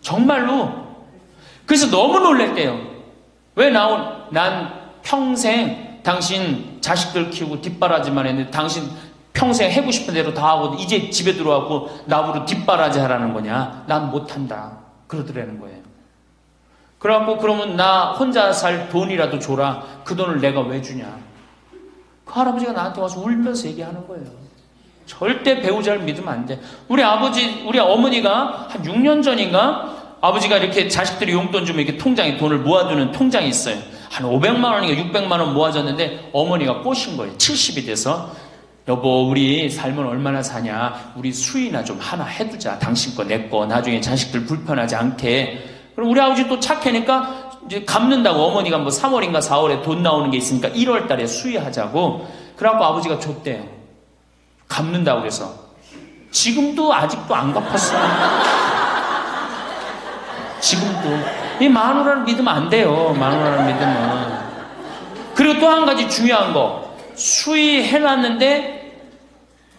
정말로. 그래서 너무 놀랬대요. 왜 난 평생 당신 자식들 키우고 뒷바라지만 했는데 당신 평생 해고 싶은 대로 다 하고 이제 집에 들어와고 나보고 뒷바라지 하라는 거냐? 난 못한다. 그러더라는 거예요. 그래갖고 그러면 나 혼자 살 돈이라도 줘라. 그 돈을 내가 왜 주냐? 그 할아버지가 나한테 와서 울면서 얘기하는 거예요. 절대 배우자를 믿으면 안 돼. 우리 어머니가 한 6년 전인가 아버지가 이렇게 자식들이 용돈 주면 이렇게 통장에 돈을 모아두는 통장이 있어요. 한 500만 원인가 600만 원 모아졌는데 어머니가 꼬신 거예요. 70이 돼서 여보 우리 살면 얼마나 사냐. 우리 수의나 좀 하나 해두자. 당신 거 내 거 나중에 자식들 불편하지 않게. 그럼 우리 아버지 또 착하니까 이제 갚는다고 어머니가 뭐 3월인가 4월에 돈 나오는 게 있으니까 1월 달에 수의하자고. 그래갖고 아버지가 줬대요. 갚는다고 그래서. 지금도 아직도 안 갚았어요. 지금도. 이 마누라를 믿으면 안 돼요. 마누라를 믿으면. 그리고 또 한 가지 중요한 거. 수의해놨는데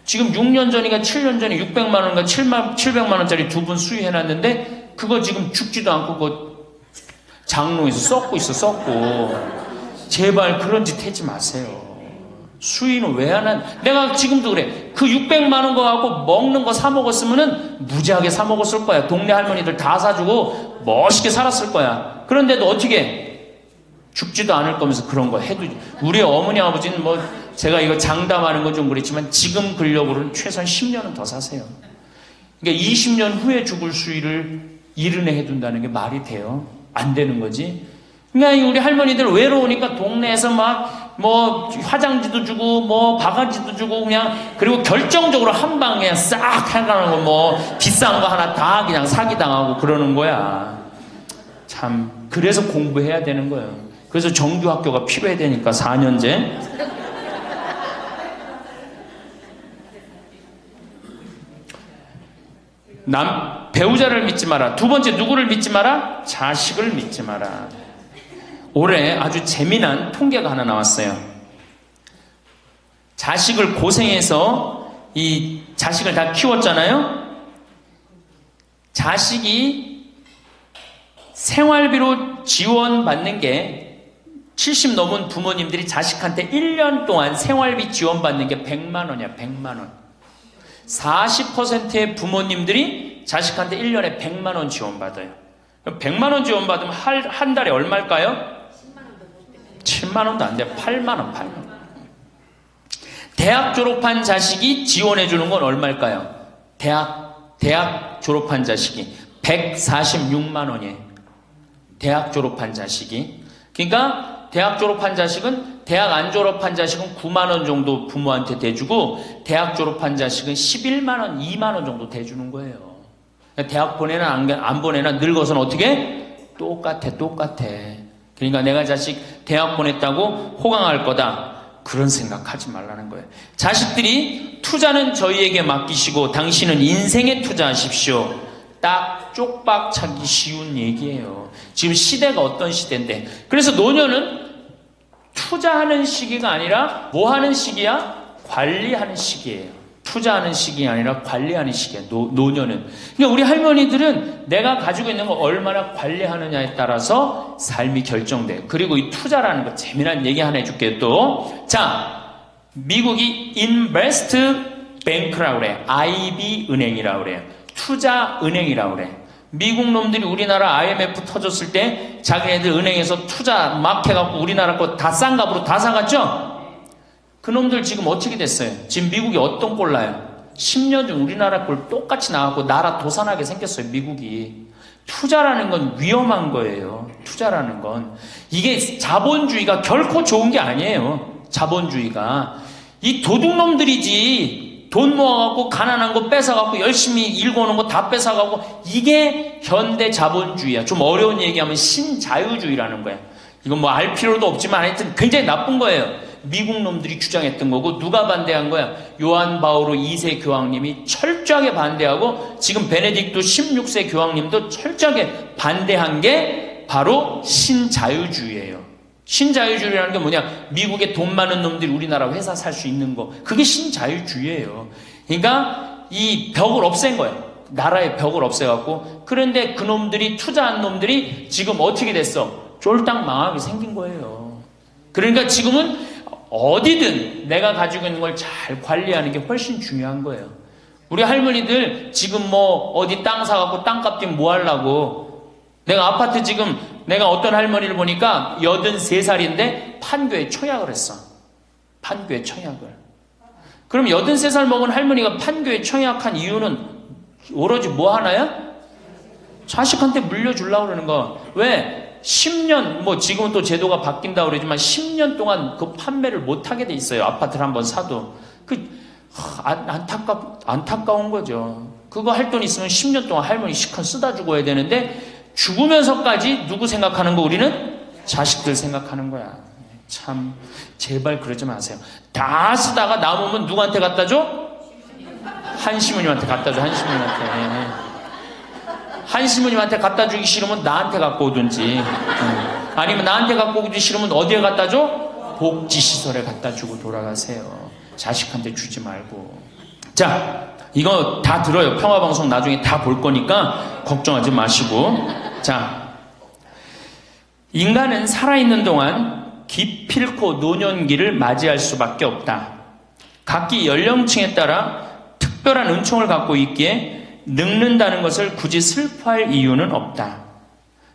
지금 6년 전인가 7년 전에 600만 원인가 700만 원짜리 두 분 수의해놨는데 그거 지금 죽지도 않고 그 장롱에서 썩고 있어. 썩고. 제발 그런 짓 하지 마세요. 수의는 왜 안 한? 내가 지금도 그래. 그 600만 원 거 갖고 먹는 거 사 먹었으면은 무지하게 사 먹었을 거야. 동네 할머니들 다 사주고 멋있게 살았을 거야. 그런데도 어떻게 죽지도 않을 거면서 그런 거 해도. 우리 어머니 아버지는 뭐 제가 이거 장담하는 건 좀 그렇지만 지금 근력으로는 최소한 10년은 더 사세요. 그러니까 20년 후에 죽을 수의를 이른해 해둔다는 게 말이 돼요? 안 되는 거지. 그러니까 우리 할머니들 외로우니까 동네에서 막 뭐 화장지도 주고 뭐 바가지도 주고 그냥. 그리고 결정적으로 한 방에 싹 해가는 거 뭐 비싼 거 하나 다 그냥 사기당하고 그러는 거야. 참 그래서 공부해야 되는 거예요. 그래서 정규학교가 필요해야 되니까 4년제. 배우자를 믿지 마라. 두 번째 누구를 믿지 마라? 자식을 믿지 마라. 올해 아주 재미난 통계가 하나 나왔어요. 자식을 고생해서 이 자식을 다 키웠잖아요. 자식이 생활비로 지원받는 게 70 넘은 부모님들이 자식한테 1년 동안 생활비 지원받는 게 100만 원이야. 100만 원. 40%의 부모님들이 자식한테 1년에 100만 원 지원받아요. 100만 원 지원받으면 한 달에 얼마일까요? 7만 원도 안 돼. 8만 원, 8만 원. 대학 졸업한 자식이 지원해 주는 건 얼마일까요? 대학 졸업한 자식이 146만 원이에요. 대학 졸업한 자식이. 그러니까 대학 졸업한 자식은, 대학 안 졸업한 자식은 9만 원 정도 부모한테 대주고 대학 졸업한 자식은 11만 원, 2만 원 정도 대주는 거예요. 대학 보내나 안 보내나 늙어서는 어떻게? 똑같아. 그러니까 내가 자식 대학 보냈다고 호강할 거다. 그런 생각하지 말라는 거예요. 자식들이 투자는 저희에게 맡기시고 당신은 인생에 투자하십시오. 딱 쪽박 차기 쉬운 얘기예요. 지금 시대가 어떤 시대인데. 그래서 노년은 투자하는 시기가 아니라 뭐 하는 시기야? 관리하는 시기예요. 투자하는 시기 아니라 관리하는 시기야. 노년은. 그러니까 우리 할머니들은 내가 가지고 있는 거 얼마나 관리하느냐에 따라서 삶이 결정돼요. 그리고 이 투자라는 거 재미난 얘기 하나 해줄게요. 또 자, 미국이 Invest Bank라고 그래. IB 은행이라고 그래요. 투자 은행이라고 그래. 미국 놈들이 우리나라 IMF 터졌을 때 자기네들 은행에서 투자 막 해갖고 우리나라 거 다 싼 값으로 다 사갔죠? 그놈들 지금 어떻게 됐어요? 지금 미국이 어떤 꼴 나요? 10년 전 우리나라 꼴 똑같이 나왔고 나라 도산하게 생겼어요. 미국이. 투자라는 건 위험한 거예요. 투자라는 건. 이게 자본주의가 결코 좋은 게 아니에요. 자본주의가. 이 도둑놈들이지. 돈 모아갖고 가난한 거 뺏어갖고 열심히 일궈오는 거 다 뺏어가고. 이게 현대 자본주의야. 좀 어려운 얘기하면 신자유주의라는 거야. 이건 뭐 알 필요도 없지만 하여튼 굉장히 나쁜 거예요. 미국 놈들이 주장했던 거고. 누가 반대한 거야? 요한 바오로 2세 교황님이 철저하게 반대하고 지금 베네딕토 16세 교황님도 철저하게 반대한 게 바로 신자유주의예요. 신자유주의라는 게 뭐냐? 미국에 돈 많은 놈들이 우리나라 회사 살 수 있는 거. 그게 신자유주의예요. 그러니까 이 벽을 없앤 거예요. 나라의 벽을 없애갖고, 그런데 그 놈들이, 투자한 놈들이 지금 어떻게 됐어? 쫄딱 망하게 생긴 거예요. 그러니까 지금은 어디든 내가 가지고 있는 걸 잘 관리하는 게 훨씬 중요한 거예요. 우리 할머니들 지금 뭐 어디 땅 사갖고 땅값 좀 뭐 하려고. 내가 아파트 지금 내가 어떤 할머니를 보니까 83살인데 판교에 청약을 했어. 판교에 청약을. 그럼 83살 먹은 할머니가 판교에 청약한 이유는 오로지 뭐 하나야? 자식한테 물려주려고 그러는 거. 왜? 10년, 뭐 지금은 또 제도가 바뀐다고 그러지만 10년 동안 그 판매를 못하게 돼 있어요. 아파트를 한번 사도. 안타까운 거죠. 그거 할 돈 있으면 10년 동안 할머니 시큰 쓰다 죽어야 되는데 죽으면서까지 누구 생각하는 거 우리는? 자식들 생각하는 거야. 참 제발 그러지 마세요. 다 쓰다가 남으면 누구한테 갖다 줘? 한시모님한테 갖다 줘. 한시모님한테 갖다 주기 싫으면 나한테 갖고 오든지, 아니면 나한테 갖고 오기 싫으면 어디에 갖다 줘? 복지시설에 갖다 주고 돌아가세요. 자식한테 주지 말고. 자, 이거 다 들어요. 평화방송 나중에 다 볼 거니까 걱정하지 마시고. 자, 인간은 살아있는 동안 기필코 노년기를 맞이할 수밖에 없다. 각기 연령층에 따라 특별한 은총을 갖고 있기에 늙는다는 것을 굳이 슬퍼할 이유는 없다.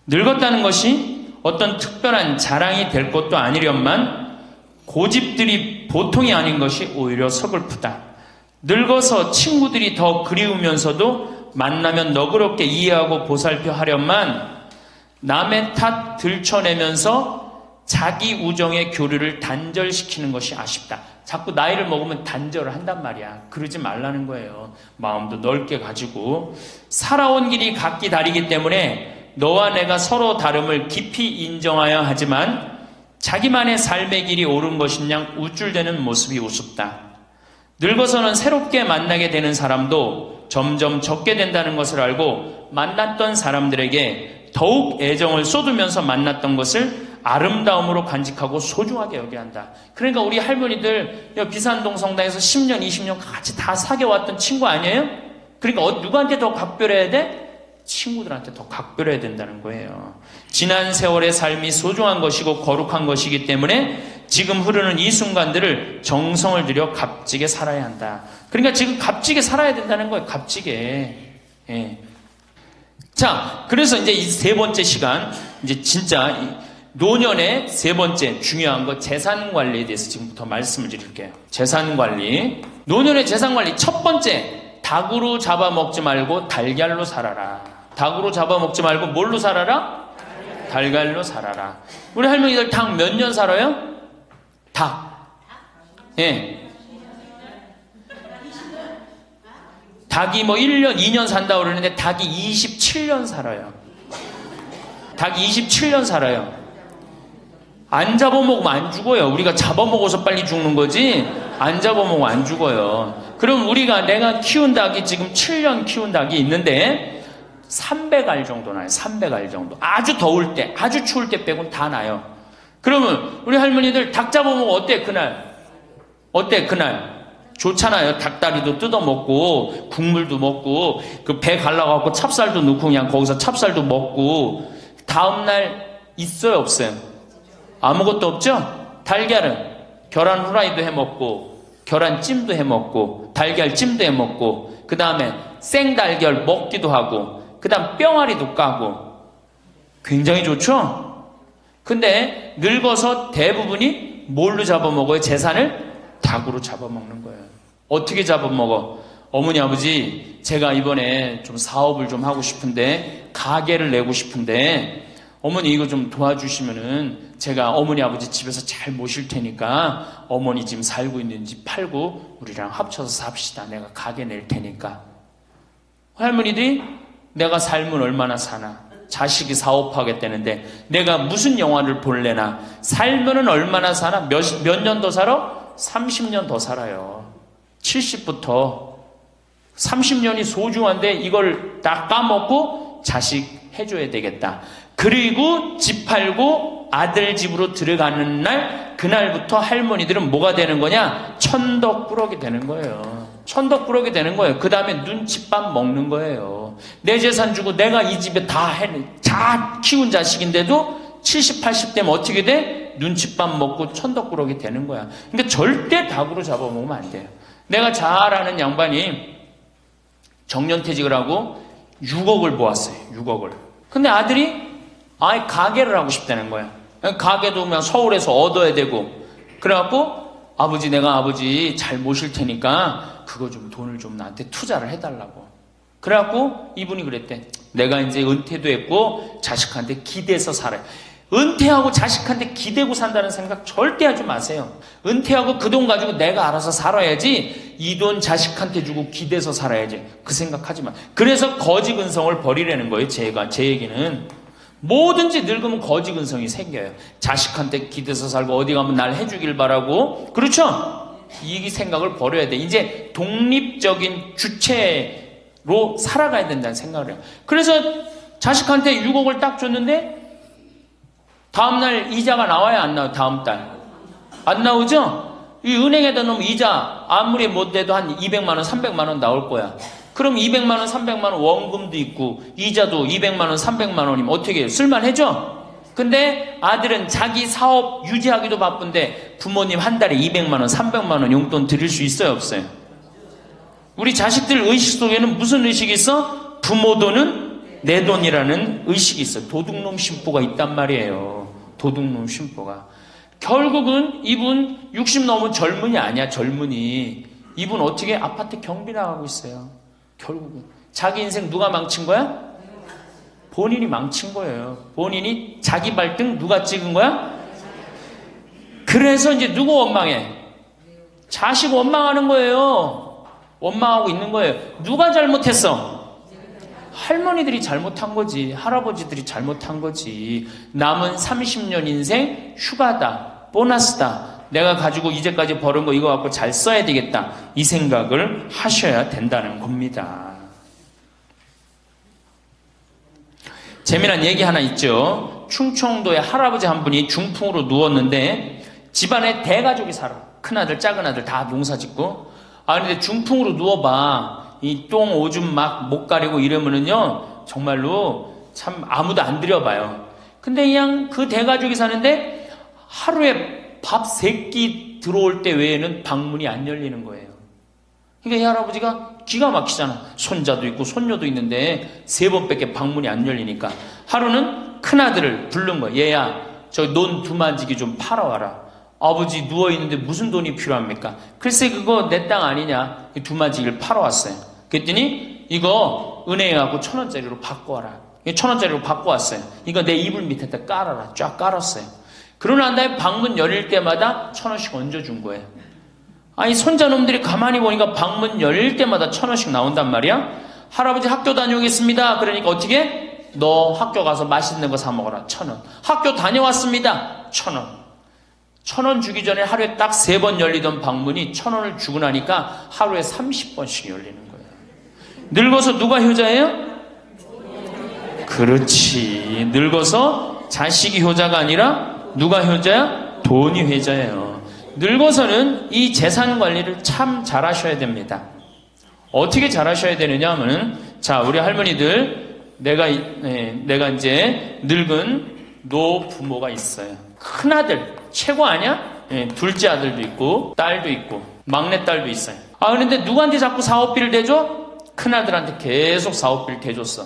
늙었다는 것이 어떤 특별한 자랑이 될 것도 아니련만 고집들이 보통이 아닌 것이 오히려 서글프다. 늙어서 친구들이 더 그리우면서도 만나면 너그럽게 이해하고 보살펴 하련만 남의 탓 들춰내면서 자기 우정의 교류를 단절시키는 것이 아쉽다. 자꾸 나이를 먹으면 단절을 한단 말이야. 그러지 말라는 거예요. 마음도 넓게 가지고. 살아온 길이 각기 다르기 때문에 너와 내가 서로 다름을 깊이 인정하여야 하지만 자기만의 삶의 길이 옳은 것인 양 우쭐대는 모습이 우습다. 늙어서는 새롭게 만나게 되는 사람도 점점 적게 된다는 것을 알고 만났던 사람들에게 더욱 애정을 쏟으면서 만났던 것을 아름다움으로 간직하고 소중하게 여겨야 한다. 그러니까 우리 할머니들 비산동 성당에서 10년, 20년 같이 다 사귀어왔던 친구 아니에요? 그러니까 누구한테 더 각별해야 돼? 친구들한테 더 각별해야 된다는 거예요. 지난 세월의 삶이 소중한 것이고 거룩한 것이기 때문에 지금 흐르는 이 순간들을 정성을 들여 값지게 살아야 한다. 그러니까 지금 값지게 살아야 된다는 거예요. 값지게. 예. 자, 그래서 이제 이 세 번째 시간, 이제 진짜 노년의 세 번째 중요한 거 재산 관리에 대해서 지금부터 말씀을 드릴게요. 재산 관리. 노년의 재산 관리 첫 번째, 닭으로 잡아먹지 말고 달걀로 살아라. 닭으로 잡아먹지 말고 뭘로 살아라? 달걀로 살아라. 우리 할머니들 닭 몇 년 살아요? 닭. 예. 닭이 뭐 1년, 2년 산다고 그러는데 닭이 27년 살아요. 닭이 27년 살아요. 안 잡아먹으면 안 죽어요. 우리가 잡아먹어서 빨리 죽는 거지 안 잡아먹으면 안 죽어요. 그럼 내가 키운 닭이 지금 7년 키운 닭이 있는데 300알 정도 나요. 300알 정도. 아주 더울 때, 아주 추울 때 빼고는 다 나요. 그러면 우리 할머니들 닭 잡아먹으면 어때 그날? 어때 그날? 좋잖아요. 닭다리도 뜯어먹고 국물도 먹고 그 배 갈라갖고 찹쌀도 넣고 그냥 거기서 찹쌀도 먹고 다음날 있어요 없어요? 아무것도 없죠? 달걀은 계란 후라이도 해먹고 계란찜도 해먹고 달걀찜도 해먹고 그 다음에 생달걀 먹기도 하고 그 다음 뿅아리도 까고 굉장히 좋죠? 근데 늙어서 대부분이 뭘로 잡아먹어요? 재산을? 닭으로 잡아먹는 거예요. 어떻게 잡아먹어? 어머니 아버지 제가 이번에 좀 사업을 좀 하고 싶은데 가게를 내고 싶은데 어머니 이거 좀 도와주시면은 제가 어머니 아버지 집에서 잘 모실 테니까 어머니 지금 살고 있는 집 팔고 우리랑 합쳐서 삽시다. 내가 가게 낼 테니까. 할머니들이 내가 살면 얼마나 사나? 자식이 사업하겠다는데 내가 무슨 영화를 볼래나? 살면은 얼마나 사나? 몇 년 더 살아? 30년 더 살아요. 70부터 30년이 소중한데 이걸 다 까먹고 자식 해줘야 되겠다. 그리고 집 팔고 아들 집으로 들어가는 날 그날부터 할머니들은 뭐가 되는 거냐? 천덕꾸러기 되는 거예요. 천덕 부러게 되는 거예요. 그 다음에 눈칫밥 먹는 거예요. 내 재산 주고 내가 이 집에 다 키운 자식인데도 70, 80 되면 어떻게 돼? 눈칫밥 먹고 천덕 부러게 되는 거야. 그러니까 절대 닭으로 잡아먹으면 안 돼요. 내가 잘 아는 양반이 정년퇴직을 하고 6억을 모았어요. 6억을. 근데 아들이 아예 가게를 하고 싶다는 거야. 가게도 그냥 서울에서 얻어야 되고. 그래갖고 아버지, 내가 아버지 잘 모실 테니까 그거 좀 돈을 좀 나한테 투자를 해달라고. 그래갖고 이분이 그랬대. 내가 이제 은퇴도 했고 자식한테 기대서 살아요. 은퇴하고 자식한테 기대고 산다는 생각 절대 하지 마세요. 은퇴하고 그 돈 가지고 내가 알아서 살아야지, 이 돈 자식한테 주고 기대서 살아야지, 그 생각하지 마. 그래서 거지 근성을 버리라는 거예요. 제 얘기는 뭐든지 늙으면 거지 근성이 생겨요. 자식한테 기대서 살고 어디 가면 날 해주길 바라고, 그렇죠? 이 생각을 버려야 돼. 이제 독립적인 주체로 살아가야 된다는 생각을 해요. 그래서 자식한테 6억을 딱 줬는데 다음날 이자가 나와야 안 나와요? 다음 달 안 나오죠? 이 은행에다 놓으면 이자 아무리 못돼도 한 200만 원, 300만 원 나올 거야. 그럼 200만 원, 300만 원 원금도 있고 이자도 200만 원, 300만 원이면 어떻게 해요? 쓸만해져? 근데 아들은 자기 사업 유지하기도 바쁜데 부모님 한 달에 200만 원, 300만 원 용돈 드릴 수 있어요, 없어요? 우리 자식들 의식 속에는 무슨 의식이 있어? 부모 돈은 내 돈이라는 의식이 있어요. 도둑놈 심보가 있단 말이에요. 도둑놈 심보가. 결국은 이분 60 넘은 젊은이 아니야, 젊은이. 이분 어떻게 아파트 경비 나가고 있어요. 결국은 자기 인생 누가 망친 거야? 본인이 망친 거예요. 본인이 자기 발등 누가 찍은 거야? 그래서 이제 누구 원망해? 자식 원망하는 거예요. 원망하고 있는 거예요. 누가 잘못했어? 할머니들이 잘못한 거지. 할아버지들이 잘못한 거지. 남은 30년 인생 휴가다, 보너스다. 내가 가지고 이제까지 벌은 거 이거 갖고 잘 써야 되겠다, 이 생각을 하셔야 된다는 겁니다. 재미난 얘기 하나 있죠. 충청도에 할아버지 한 분이 중풍으로 누웠는데 집안에 대가족이 살아. 큰아들 작은아들 다 농사짓고. 근데 중풍으로 누워봐, 이 똥 오줌 막 못 가리고 이러면은요 정말로 참 아무도 안 들여봐요. 근데 그냥 그 대가족이 사는데 하루에 밥 3끼 들어올 때 외에는 방문이 안 열리는 거예요. 그러니까 이 할아버지가 기가 막히잖아. 손자도 있고 손녀도 있는데 3번밖에 방문이 안 열리니까 하루는 큰아들을 부른 거야. 얘야, 저 논 두만지기 좀 팔아와라. 아버지 누워있는데 무슨 돈이 필요합니까? 글쎄 그거 내 땅 아니냐. 두만지기를 팔아왔어요. 그랬더니 이거 은행에 가고 1,000원짜리로 바꿔와라. 1,000원짜리로 바꿔왔어요. 이거 내 이불 밑에다 깔아라. 쫙 깔았어요. 그러고 난 다음에 방문 열릴 때마다 1,000원씩 얹어준 거예요. 아니 손자놈들이 가만히 보니까 방문 열릴 때마다 1,000원씩 나온단 말이야. 할아버지 학교 다녀오겠습니다. 그러니까 어떻게? 너 학교 가서 맛있는 거 사 먹어라. 1,000원. 학교 다녀왔습니다. 1,000원. 1,000원 주기 전에 하루에 딱 3번 열리던 방문이 1,000원을 주고 나니까 하루에 30번씩 열리는 거예요. 늙어서 누가 효자예요? 그렇지. 늙어서 자식이 효자가 아니라 누가 효자야? 돈이 효자예요. 늙어서는 이 재산 관리를 참 잘하셔야 됩니다. 어떻게 잘하셔야 되느냐 하면, 자, 우리 할머니들, 내가 이제 늙은 노부모가 있어요. 큰아들 최고 아니야? 둘째 아들도 있고 딸도 있고 막내딸도 있어요. 그런데 누구한테 자꾸 사업비를 대줘? 큰아들한테 계속 사업비를 대줬어.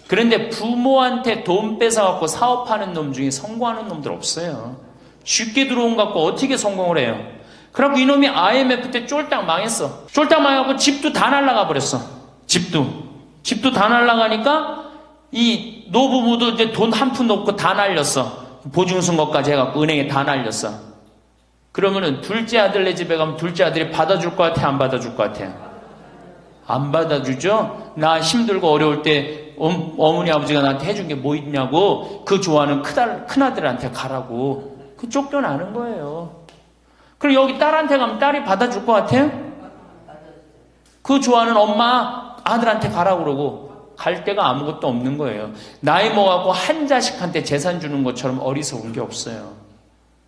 그런데 부모한테 돈 뺏어갖고 사업하는 놈 중에 성공하는 놈들 없어요. 쉽게 들어온 것 갖고 어떻게 성공을 해요? 그래갖고 이놈이 IMF 때 쫄딱 망했어. 쫄딱 망해갖고 집도 다 날라가 버렸어. 집도 다 날라가니까 이 노부부도 이제 돈 한 푼 없고 다 날렸어. 보증선 것까지 해갖고 은행에 다 날렸어. 그러면은 둘째 아들네 집에 가면 둘째 아들이 받아줄 것 같아, 안 받아줄 것 같아? 안 받아주죠? 나 힘들고 어려울 때 어머니 아버지가 나한테 해준 게 뭐 있냐고 그 좋아하는 큰아들한테 가라고 그 쫓겨나는 거예요. 그리고 여기 딸한테 가면 딸이 받아줄 것 같아요? 그 좋아하는 엄마 아들한테 가라고 그러고 갈 데가 아무것도 없는 거예요. 나이 먹어갖고 한 자식한테 재산 주는 것처럼 어리석은 게 없어요.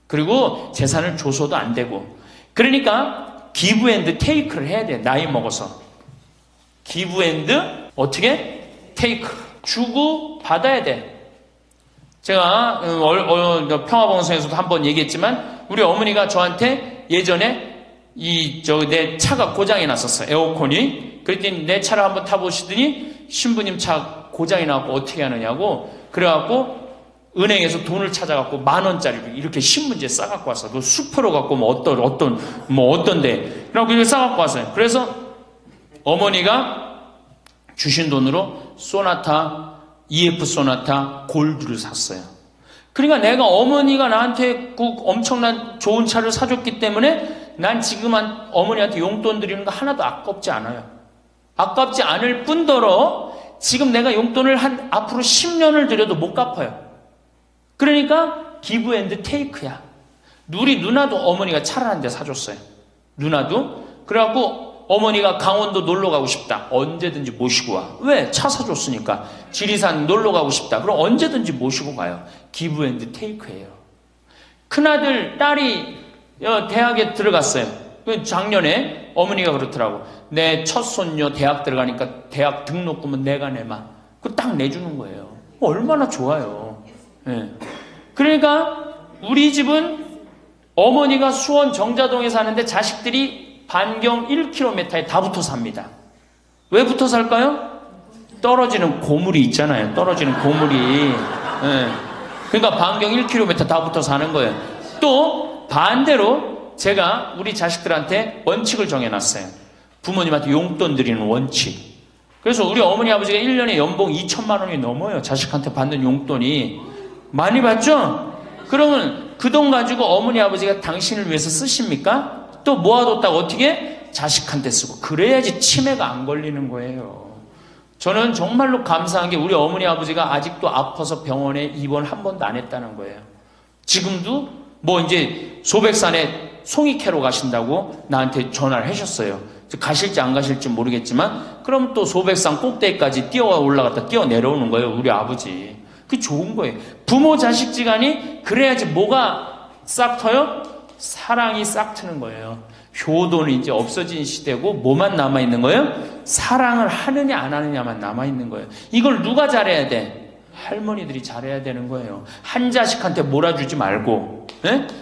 그리고 재산을 줘서도 안 되고. 그러니까 기브 앤드 테이크를 해야 돼. 나이 먹어서. 기브 앤드 어떻게? 테이크. 주고 받아야 돼. 제가 평화방송에서도 한번 얘기했지만 우리 어머니가 저한테 예전에 내 차가 고장이 났었어요. 에어컨이. 그랬더니 내 차를 한번 타보시더니 신부님 차 고장이 나고 어떻게 하느냐고 그래갖고 은행에서 돈을 찾아갖고 10,000원짜리를 이렇게 신문지에 싸갖고 왔어. 그 수표로 갖고 어떤데. 그래갖고 이걸 싸갖고 왔어요. 그래서 어머니가 주신 돈으로 소나타, EF 소나타 골드를 샀어요. 그러니까 내가 어머니가 나한테 그 엄청난 좋은 차를 사줬기 때문에 난 지금 어머니한테 용돈 드리는 거 하나도 아깝지 않아요. 아깝지 않을 뿐더러 지금 내가 용돈을 앞으로 10년을 드려도 못 갚아요. 그러니까 기브 앤드 테이크야. 우리 누나도 어머니가 차를 한 대 사줬어요. 누나도. 그래갖고 어머니가 강원도 놀러 가고 싶다. 언제든지 모시고 와. 왜? 차 사줬으니까. 지리산 놀러 가고 싶다. 그럼 언제든지 모시고 가요. 기브 앤드 테이크예요. 큰아들, 딸이 대학에 들어갔어요. 작년에 어머니가 그렇더라고. 내 첫 손녀 대학 들어가니까 대학 등록금은 내가 내마. 그거 딱 내주는 거예요. 얼마나 좋아요. 네. 그러니까 우리 집은 어머니가 수원 정자동에 사는데 자식들이 반경 1km에 다 붙어 삽니다. 왜 붙어 살까요? 떨어지는 고물이 있잖아요. 떨어지는 고물이. 네. 그러니까 반경 1km 다 붙어 사는 거예요. 또 반대로 제가 우리 자식들한테 원칙을 정해놨어요. 부모님한테 용돈 드리는 원칙. 그래서 우리 어머니 아버지가 1년에 연봉 2천만 원이 넘어요. 자식한테 받는 용돈이. 많이 받죠? 그러면 그 돈 가지고 어머니 아버지가 당신을 위해서 쓰십니까? 또 모아뒀다가 어떻게? 자식한테 쓰고. 그래야지 치매가 안 걸리는 거예요. 저는 정말로 감사한 게 우리 어머니 아버지가 아직도 아파서 병원에 입원 한 번도 안 했다는 거예요. 지금도 이제 소백산에 송이 캐러 가신다고 나한테 전화를 하셨어요. 가실지 안 가실지 모르겠지만 그럼 또 소백산 꼭대기까지 뛰어 올라갔다 뛰어 내려오는 거예요. 우리 아버지. 그게 좋은 거예요. 부모 자식 지간이 그래야지 뭐가 싹 터요? 사랑이 싹 트는 거예요. 효도는 이제 없어진 시대고 뭐만 남아있는 거예요? 사랑을 하느냐 안 하느냐만 남아있는 거예요. 이걸 누가 잘해야 돼? 할머니들이 잘해야 되는 거예요. 한 자식한테 몰아주지 말고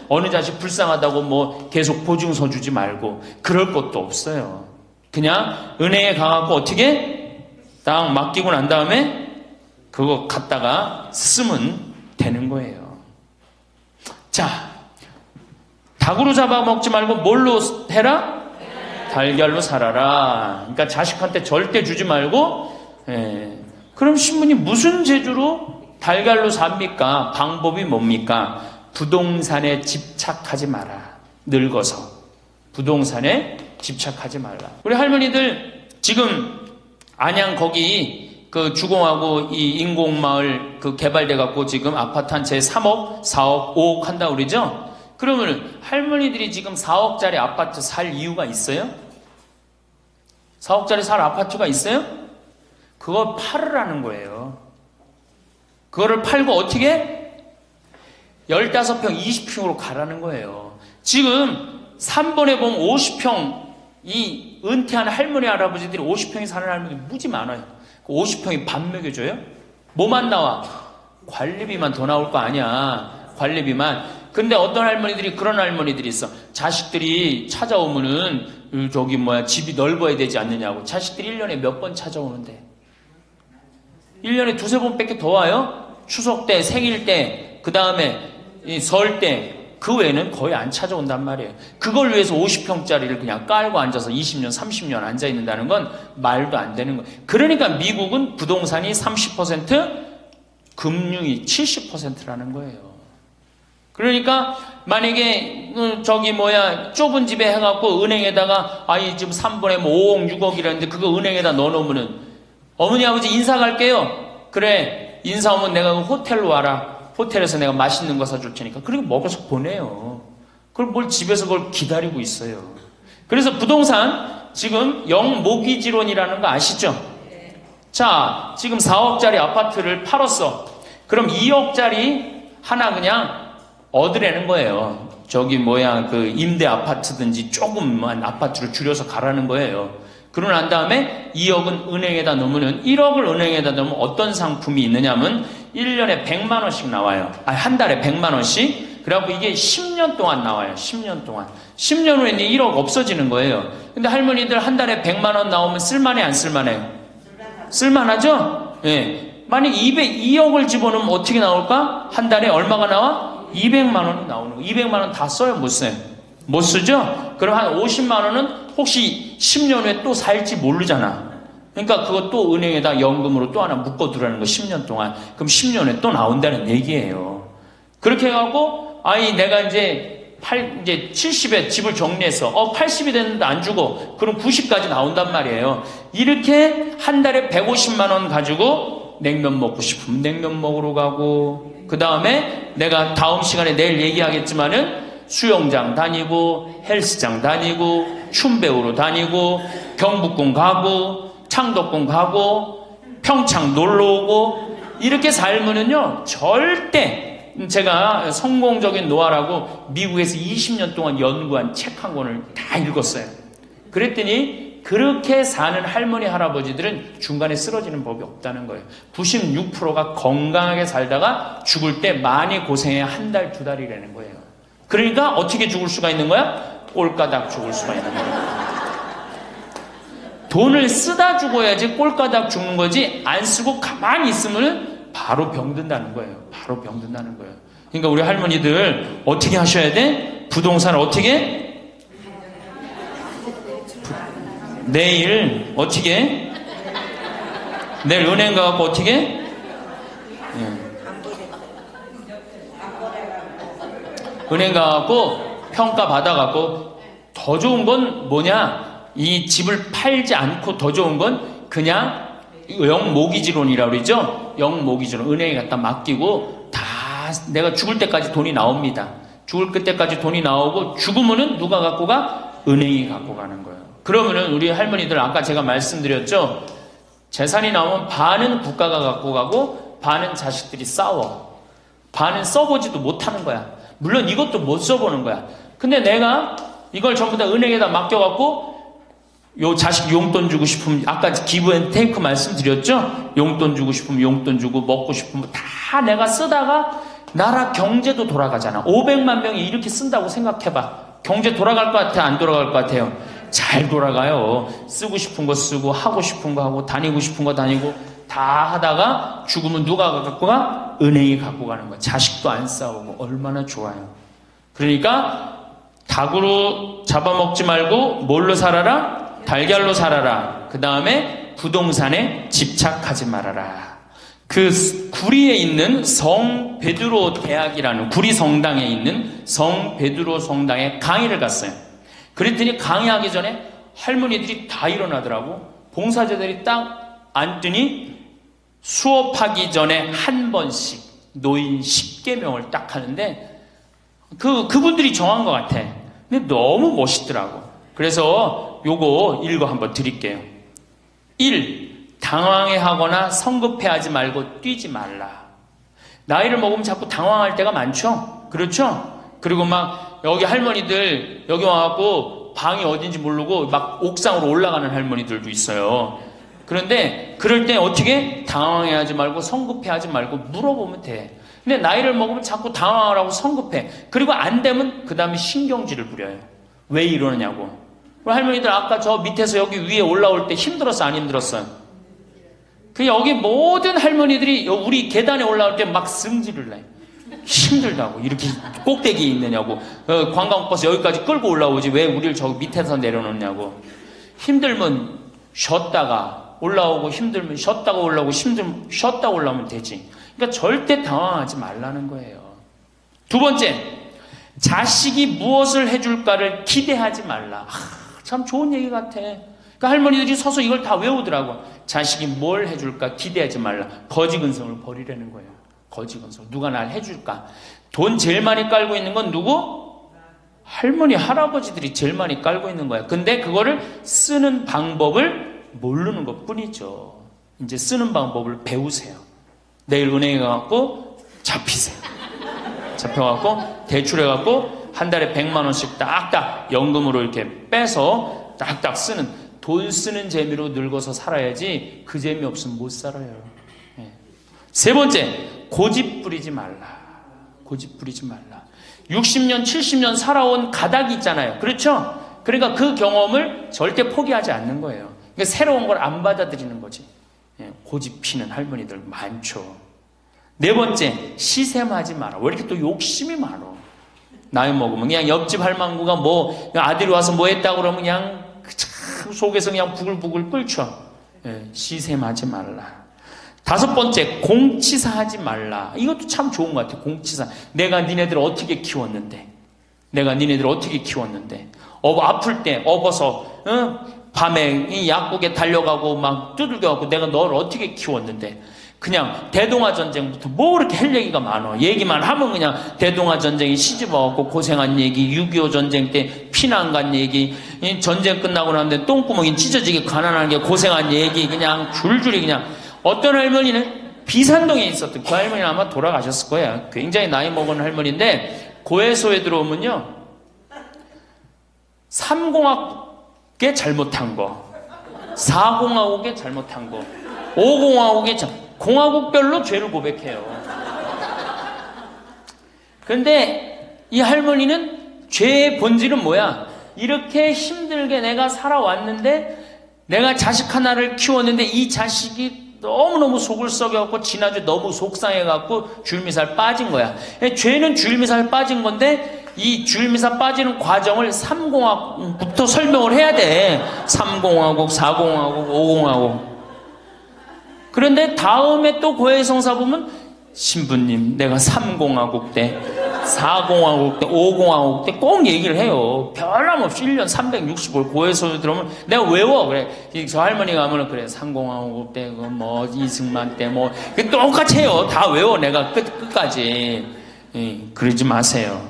어느 자식 불쌍하다고 계속 보증서 주지 말고 그럴 것도 없어요. 그냥 은행에 가갖고 어떻게 딱 맡기고 난 다음에 그거 갖다가 쓰면 되는 거예요. 자, 닭으로 잡아먹지 말고 뭘로 해라? 달걀로 살아라. 그러니까 자식한테 절대 주지 말고 그럼 신부님 무슨 재주로 달걀로 삽니까? 방법이 뭡니까? 부동산에 집착하지 마라. 늙어서. 부동산에 집착하지 말라. 우리 할머니들 지금 안양 거기 그 주공하고 이 인공마을 그 개발돼갖고 지금 아파트 한 채 3억, 4억, 5억 한다고 그러죠? 그러면 할머니들이 지금 4억짜리 아파트 살 이유가 있어요? 4억짜리 살 아파트가 있어요? 그걸 팔으라는 거예요. 그거를 팔고 어떻게? 15평, 20평으로 가라는 거예요. 지금 3번에 보면 50평, 이 은퇴한 할머니, 할아버지들이 50평에 사는 할머니들이 무지 많아요. 50평이 밥 먹여줘요? 뭐만 나와? 관리비만 더 나올 거 아니야. 관리비만. 근데 어떤 할머니들이 그런 할머니들이 있어. 자식들이 찾아오면은 집이 넓어야 되지 않느냐고. 자식들이 1년에 몇 번 찾아오는데. 1년에 두세 번밖에 더 와요? 추석 때, 생일 때, 그 다음에 설 때. 그 외에는 거의 안 찾아온단 말이에요. 그걸 위해서 50평짜리를 그냥 깔고 앉아서 20년, 30년 앉아있는다는 건 말도 안 되는 거예요. 그러니까 미국은 부동산이 30%, 금융이 70%라는 거예요. 그러니까 만약에 좁은 집에 해갖고 은행에다가 지금 3번에 5억, 6억이라는데 그거 은행에다 넣어놓으면은 어머니, 아버지 인사 갈게요. 그래, 인사 오면 내가 호텔로 와라. 호텔에서 내가 맛있는 거 사줄 테니까. 그리고 먹어서 보내요. 그걸 뭘 집에서 그걸 기다리고 있어요. 그래서 부동산 지금 영모기지론이라는 거 아시죠? 자, 지금 4억짜리 아파트를 팔았어. 그럼 2억짜리 하나 그냥 얻으라는 거예요. 그 임대 아파트든지 조금만 아파트를 줄여서 가라는 거예요. 그러고 난 다음에 2억은 은행에다 넣으면 1억을 은행에다 넣으면 어떤 상품이 있느냐면 1년에 100만 원씩 나와요. 한 달에 100만 원씩. 그래갖고 이게 10년 동안 나와요. 10년 동안. 10년 후에는 1억 없어지는 거예요. 근데 할머니들 한 달에 100만 원 나오면 쓸만해 안 쓸만해요? 쓸만하죠? 예. 만약 2억을 집어넣으면 어떻게 나올까? 한 달에 얼마가 나와? 200만 원이 나오는 거. 200만 원 다 써요? 못 써요? 못 쓰죠? 그럼 한 50만 원은 혹시 10년 후에 또 살지 모르잖아. 그러니까 그것도 은행에다 연금으로 또 하나 묶어두라는 거 10년 동안. 그럼 10년 후에 또 나온다는 얘기예요. 그렇게 해갖고 내가 이제 70에 집을 정리해서 80이 됐는데 안 주고 그럼 90까지 나온단 말이에요. 이렇게 한 달에 150만 원 가지고 냉면 먹고 싶으면 냉면 먹으러 가고, 그 다음에 내가 다음 시간에 내일 얘기하겠지만은 수영장 다니고 헬스장 다니고 춤 배우러 다니고 경복궁 가고 창덕궁 가고 평창 놀러 오고 이렇게 살면은요 절대, 제가 성공적인 노화라고 미국에서 20년 동안 연구한 책 한 권을 다 읽었어요. 그랬더니 그렇게 사는 할머니 할아버지들은 중간에 쓰러지는 법이 없다는 거예요. 96%가 건강하게 살다가 죽을 때 많이 고생해야 한 달, 두 달이라는 거예요. 그러니까 어떻게 죽을 수가 있는 거야? 꼴까닥 죽을 수가 있는 거야. 돈을 쓰다 죽어야지 꼴까닥 죽는 거지, 안 쓰고 가만히 있으면 바로 병든다는 거예요. 바로 병든다는 거예요. 그러니까 우리 할머니들 어떻게 하셔야 돼? 부동산을 어떻게? 내일 어떻게? 내일 은행 가갖고 어떻게? 은행 가갖고 평가 받아갖고 더 좋은 건 뭐냐? 이 집을 팔지 않고 더 좋은 건 그냥 영모기지론이라고 그러죠? 영모기지론. 은행에 갖다 맡기고 다 내가 죽을 때까지 돈이 나옵니다. 죽을 그때까지 돈이 나오고 죽으면은 누가 갖고 가? 은행이 갖고 가는 거예요. 그러면은 우리 할머니들 아까 제가 말씀드렸죠? 재산이 나오면 반은 국가가 갖고 가고 반은 자식들이 싸워. 반은 써보지도 못하는 거야. 물론 이것도 못 써보는 거야. 근데 내가 이걸 전부 다 은행에다 맡겨갖고 요 자식 용돈 주고 싶으면, 아까 기브앤테이크 말씀드렸죠? 용돈 주고 싶으면 용돈 주고 먹고 싶으면 다 내가 쓰다가 나라 경제도 돌아가잖아. 500만 명이 이렇게 쓴다고 생각해봐. 경제 돌아갈 것 같아? 안 돌아갈 것 같아요? 잘 돌아가요. 쓰고 싶은 거 쓰고 하고 싶은 거 하고 다니고 싶은 거 다니고 다 하다가 죽으면 누가 갖고 가? 은행이 갖고 가는 거야. 자식도 안 싸우고 얼마나 좋아요. 그러니까 닭으로 잡아먹지 말고 뭘로 살아라? 달걀로 살아라. 그 다음에 부동산에 집착하지 말아라. 그 구리에 있는 성 베드로 대학이라는, 구리 성당에 있는 성 베드로 성당에 강의를 갔어요. 그랬더니 강의하기 전에 할머니들이 다 일어나더라고. 봉사자들이 딱 앉더니 수업하기 전에 한 번씩 노인 10계명을 딱 하는데 그분들이 정한 것 같아. 근데 너무 멋있더라고. 그래서 요거 읽어 한번 드릴게요. 1. 당황해하거나 성급해하지 말고 뛰지 말라. 나이를 먹으면 자꾸 당황할 때가 많죠? 그렇죠? 그리고 막 여기 할머니들 여기 와갖고 방이 어딘지 모르고 막 옥상으로 올라가는 할머니들도 있어요. 그런데 그럴 때 어떻게? 당황해하지 말고 성급해하지 말고 물어보면 돼. 근데 나이를 먹으면 자꾸 당황하라고 성급해. 그리고 안 되면 그 다음에 신경질을 부려요. 왜 이러느냐고. 할머니들 아까 저 밑에서 여기 위에 올라올 때 힘들었어 안 힘들었어요? 그 여기 모든 할머니들이 우리 계단에 올라올 때 막 승질을 내. 힘들다고. 이렇게 꼭대기에 있느냐고. 관광버스 여기까지 끌고 올라오지 왜 우리를 저 밑에서 내려놓냐고. 힘들면 쉬었다가 올라오고, 힘들면 쉬었다가 올라오고, 힘들면 쉬었다가 올라오면 되지. 그러니까 절대 당황하지 말라는 거예요. 두 번째, 자식이 무엇을 해줄까를 기대하지 말라. 참 좋은 얘기 같아. 그러니까 할머니들이 서서 이걸 다 외우더라고. 자식이 뭘 해줄까 기대하지 말라. 거지근성을 버리라는 거예요. 거지근성. 누가 날 해줄까? 돈 제일 많이 깔고 있는 건 누구? 할머니, 할아버지들이 제일 많이 깔고 있는 거야. 근데 그거를 쓰는 방법을 모르는 것 뿐이죠. 이제 쓰는 방법을 배우세요. 내일 은행에 가갖고 잡히세요. 잡혀갖고 대출해갖고 한 달에 100만 원씩 딱딱 연금으로 이렇게 빼서 딱딱 쓰는, 돈 쓰는 재미로 늙어서 살아야지 그 재미 없으면 못 살아요. 세 번째, 고집 부리지 말라. 고집 부리지 말라. 60년, 70년 살아온 가닥이 있잖아요. 그렇죠? 그러니까 그 경험을 절대 포기하지 않는 거예요. 그러니까 새로운 걸 안 받아들이는 거지. 고집 피는 할머니들 많죠. 네 번째, 시샘하지 마라. 왜 이렇게 또 욕심이 많어? 나이 먹으면 그냥 옆집 할망구가 뭐 아들이 와서 뭐 했다고 그러면 그냥 참 속에서 그냥 부글부글 끓죠. 시샘하지 말라. 다섯 번째, 공치사하지 말라. 이것도 참 좋은 것 같아요. 공치사. 내가 니네들 어떻게 키웠는데, 내가 니네들 어떻게 키웠는데, 아플 때 업어서 밤에 이 약국에 달려가고 막 두들겨가고 내가 너를 어떻게 키웠는데, 그냥 대동아 전쟁부터 뭐 이렇게 할 얘기가 많아. 얘기만 하면 그냥 대동아 전쟁에 시집와갖고 고생한 얘기, 6.25 전쟁 때 피난 간 얘기, 전쟁 끝나고 나는데 똥구멍이 찢어지게 가난한 게 고생한 얘기, 그냥 줄줄이 그냥. 어떤 할머니는 비산동에 있었던, 그 할머니는 아마 돌아가셨을 거예요. 굉장히 나이 먹은 할머니인데 고해소에 들어오면요, 3공학에 잘못한 거, 4공화국에 잘못한 거, 5공화국에 공화국별로 죄를 고백해요. 그런데 이 할머니는 죄의 본질은 뭐야? 이렇게 힘들게 내가 살아왔는데, 내가 자식 하나를 키웠는데 이 자식이 너무너무 속을 썩여갖고 지난주에 너무 속상해갖고 줄미살 빠진 거야. 죄는 줄미살 빠진 건데 이 줄미살 빠지는 과정을 3공화국부터 설명을 해야 돼. 3공화국, 4공화국, 5공화국. 그런데 다음에 또 고해성사 보면, 신부님 내가 3공화국 때, 4공화국 때, 5공화국 때 꼭 얘기를 해요. 변함없이 1년 365일 고해소에 들어오면 내가 외워. 그래, 저 할머니가 하면은 그래, 3공화국 때 뭐 이승만 때 뭐 똑같이 해요. 다 외워. 내가 끝까지. 그러지 마세요.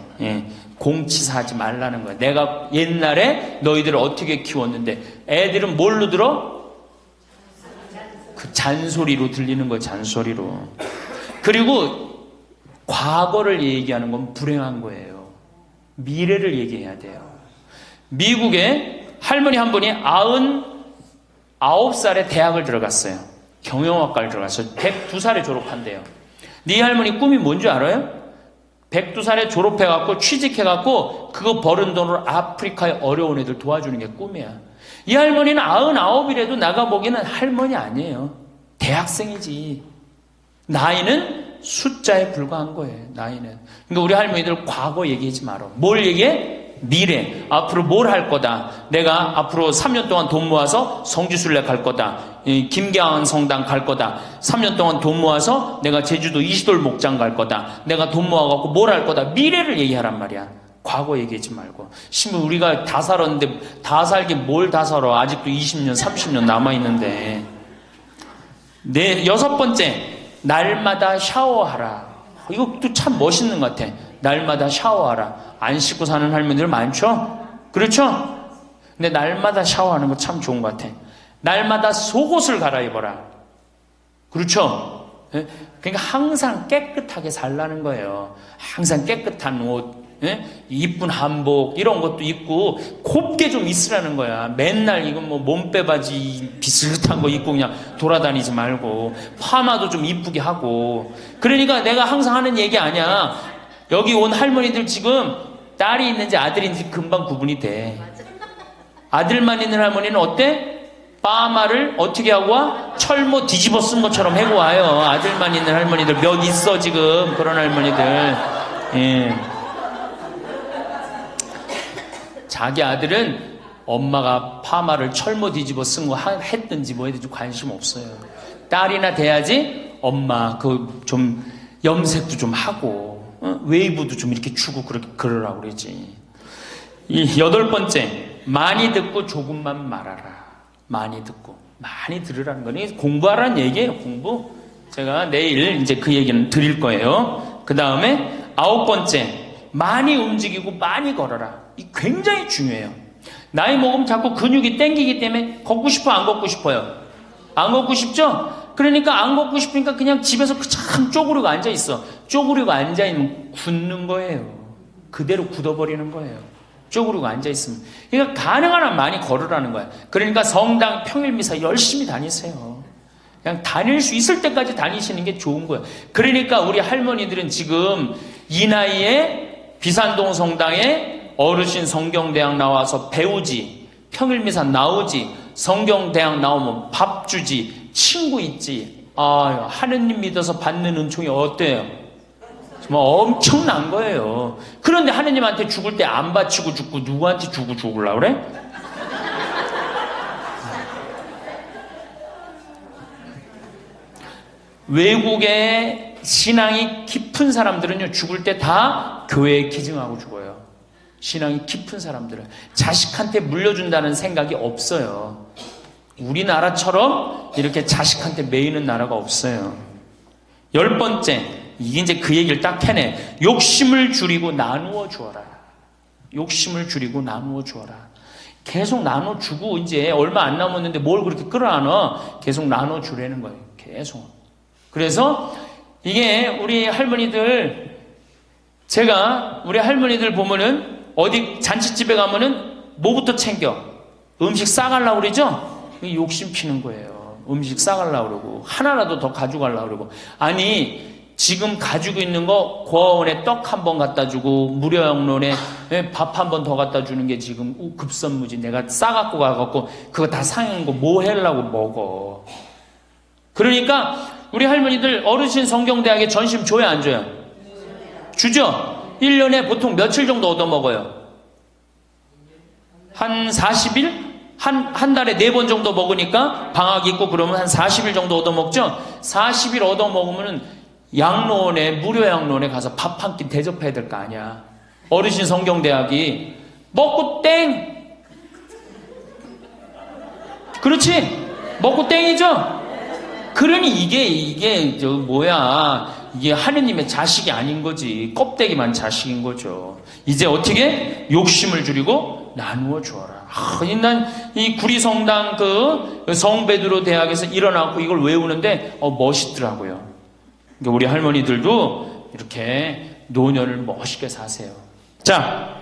공치사하지 말라는 거야. 내가 옛날에 너희들을 어떻게 키웠는데, 애들은 뭘로 들어? 그 잔소리로 들리는 거예요. 잔소리로. 그리고 과거를 얘기하는 건 불행한 거예요. 미래를 얘기해야 돼요. 미국에 할머니 한 분이 99살에 대학을 들어갔어요. 경영학과를 들어갔어요. 102살에 졸업한대요. 네 할머니 꿈이 뭔지 알아요? 102살에 졸업해갖고 취직해갖고 그거 버는 돈으로 아프리카의 어려운 애들 도와주는 게 꿈이야. 이 할머니는 99이라도 나가보기에는 할머니 아니에요. 대학생이지. 나이는 숫자에 불과한 거예요. 나이는. 그러니까 우리 할머니들 과거 얘기하지 마라. 뭘 얘기해? 미래. 앞으로 뭘 할 거다. 내가 앞으로 3년 동안 돈 모아서 성지순례 갈 거다. 김계한 성당 갈 거다. 3년 동안 돈 모아서 내가 제주도 이시돌 목장 갈 거다. 내가 돈 모아갖고 뭘 할 거다. 미래를 얘기하란 말이야. 과거 얘기하지 말고. 심지어 우리가 다 살았는데 다 살긴 뭘 다 살아. 아직도 20년, 30년 남아있는데. 여섯 번째. 날마다 샤워하라. 이것도 참 멋있는 것 같아. 날마다 샤워하라. 안 씻고 사는 할머니들 많죠? 그렇죠? 근데 날마다 샤워하는 거 참 좋은 것 같아. 날마다 속옷을 갈아입어라. 그렇죠? 그러니까 항상 깨끗하게 살라는 거예요. 항상 깨끗한 옷, 이쁜 한복 이런 것도 입고 곱게 좀 있으라는 거야. 맨날 이건 뭐 몸빼바지 비슷한 거 입고 그냥 돌아다니지 말고 파마도 좀 이쁘게 하고. 그러니까 내가 항상 하는 얘기 아니야. 여기 온 할머니들 지금 딸이 있는지 아들이 있는지 금방 구분이 돼. 아들만 있는 할머니는 어때? 파마를 어떻게 하고 와? 철모 뒤집어 쓴 것처럼 해고 와요. 아들만 있는 할머니들 몇 있어 지금. 그런 할머니들. 자기 아들은 엄마가 파마를 철모 뒤집어 쓴 거 했든지 뭐 했든지 관심 없어요. 딸이나 돼야지 엄마 그 좀 염색도 좀 하고 웨이브도 좀 이렇게 주고 그러라고 그러지. 이 여덟 번째, 많이 듣고 조금만 말하라. 많이 듣고 많이 들으라는 거니 공부하라는 얘기예요. 공부. 제가 내일 이제 그 얘기는 드릴 거예요. 그 다음에 아홉 번째, 많이 움직이고 많이 걸어라. 이 굉장히 중요해요. 나이 먹으면 자꾸 근육이 땡기기 때문에 걷고 싶어, 안 걷고 싶어요? 안 걷고 싶죠? 그러니까 안 걷고 싶으니까 그냥 집에서 참 쪼그리고 앉아있어. 쪼그리고 앉아있으면 굳는 거예요. 그대로 굳어버리는 거예요. 쪼그리고 앉아있으면. 그러니까 가능한 한 많이 걸으라는 거야. 그러니까 성당 평일미사 열심히 다니세요. 그냥 다닐 수 있을 때까지 다니시는 게 좋은 거예요. 그러니까 우리 할머니들은 지금 이 나이에 비산동 성당에 어르신 성경대학 나와서 배우지, 평일미사 나오지, 성경대학 나오면 밥 주지, 친구 있지. 하느님 믿어서 받는 은총이 어때요? 정말 엄청난 거예요. 그런데 하느님한테 죽을 때 안 바치고 죽고 누구한테 주고 죽으려고 그래? 외국에 신앙이 깊은 사람들은요, 죽을 때 다 교회에 기증하고 죽어요. 신앙이 깊은 사람들은 자식한테 물려준다는 생각이 없어요. 우리나라처럼 이렇게 자식한테 매이는 나라가 없어요. 10번째, 이게 이제 그 얘기를 딱 해내. 욕심을 줄이고 나누어 주어라. 욕심을 줄이고 나누어 주어라. 계속 나눠 주고 이제 얼마 안 남았는데 뭘 그렇게 끌어안아? 계속 나눠 주라는 거예요. 계속. 그래서 이게 우리 할머니들, 제가 우리 할머니들 보면은 어디 잔치집에 가면은 뭐부터 챙겨? 음식 싸가려고 그러죠? 욕심 피는 거예요. 음식 싸가려고 그러고 하나라도 더 가져가려고 그러고. 아니 지금 가지고 있는 거 고아원에 떡 한 번 갖다 주고 무료양론에 밥 한 번 더 갖다 주는 게 지금 급선무지. 내가 싸갖고 가갖고 그거 다 상한 거 뭐 하려고 먹어. 그러니까 우리 할머니들 어르신 성경대학에 전심 줘요 안 줘요? 주죠? 1년에 보통 며칠 정도 얻어먹어요? 한 40일? 한 달에 4번 정도 먹으니까 방학 있고 그러면 한 40일 정도 얻어먹죠? 40일 얻어먹으면 양로원에, 무료 양로원에 가서 밥 한 끼 대접해야 될 거 아니야. 어르신 성경대학이 먹고 땡! 그렇지? 먹고 땡이죠? 그러니 이게 이게 하느님의 자식이 아닌 거지. 껍데기만 자식인 거죠. 이제 어떻게? 욕심을 줄이고 나누어 주어라. 난 이 구리성당 그 성베드로 대학에서 일어나고 이걸 외우는데 멋있더라고요. 그러니까 우리 할머니들도 이렇게 노년을 멋있게 사세요. 자,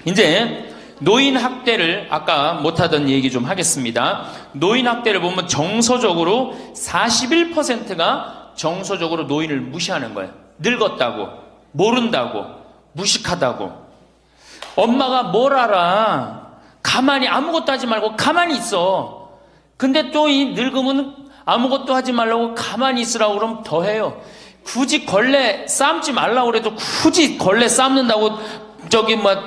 이제 노인 학대를 아까 못하던 얘기 좀 하겠습니다. 노인 학대를 보면 정서적으로 41%가 정서적으로 노인을 무시하는 거예요. 늙었다고, 모른다고, 무식하다고. 엄마가 뭘 알아? 가만히 아무것도 하지 말고 가만히 있어. 근데 또 이 늙으면 아무것도 하지 말라고 가만히 있으라고 그러면 더 해요. 굳이 걸레 삶지 말라고 그래도 굳이 걸레 삶는다고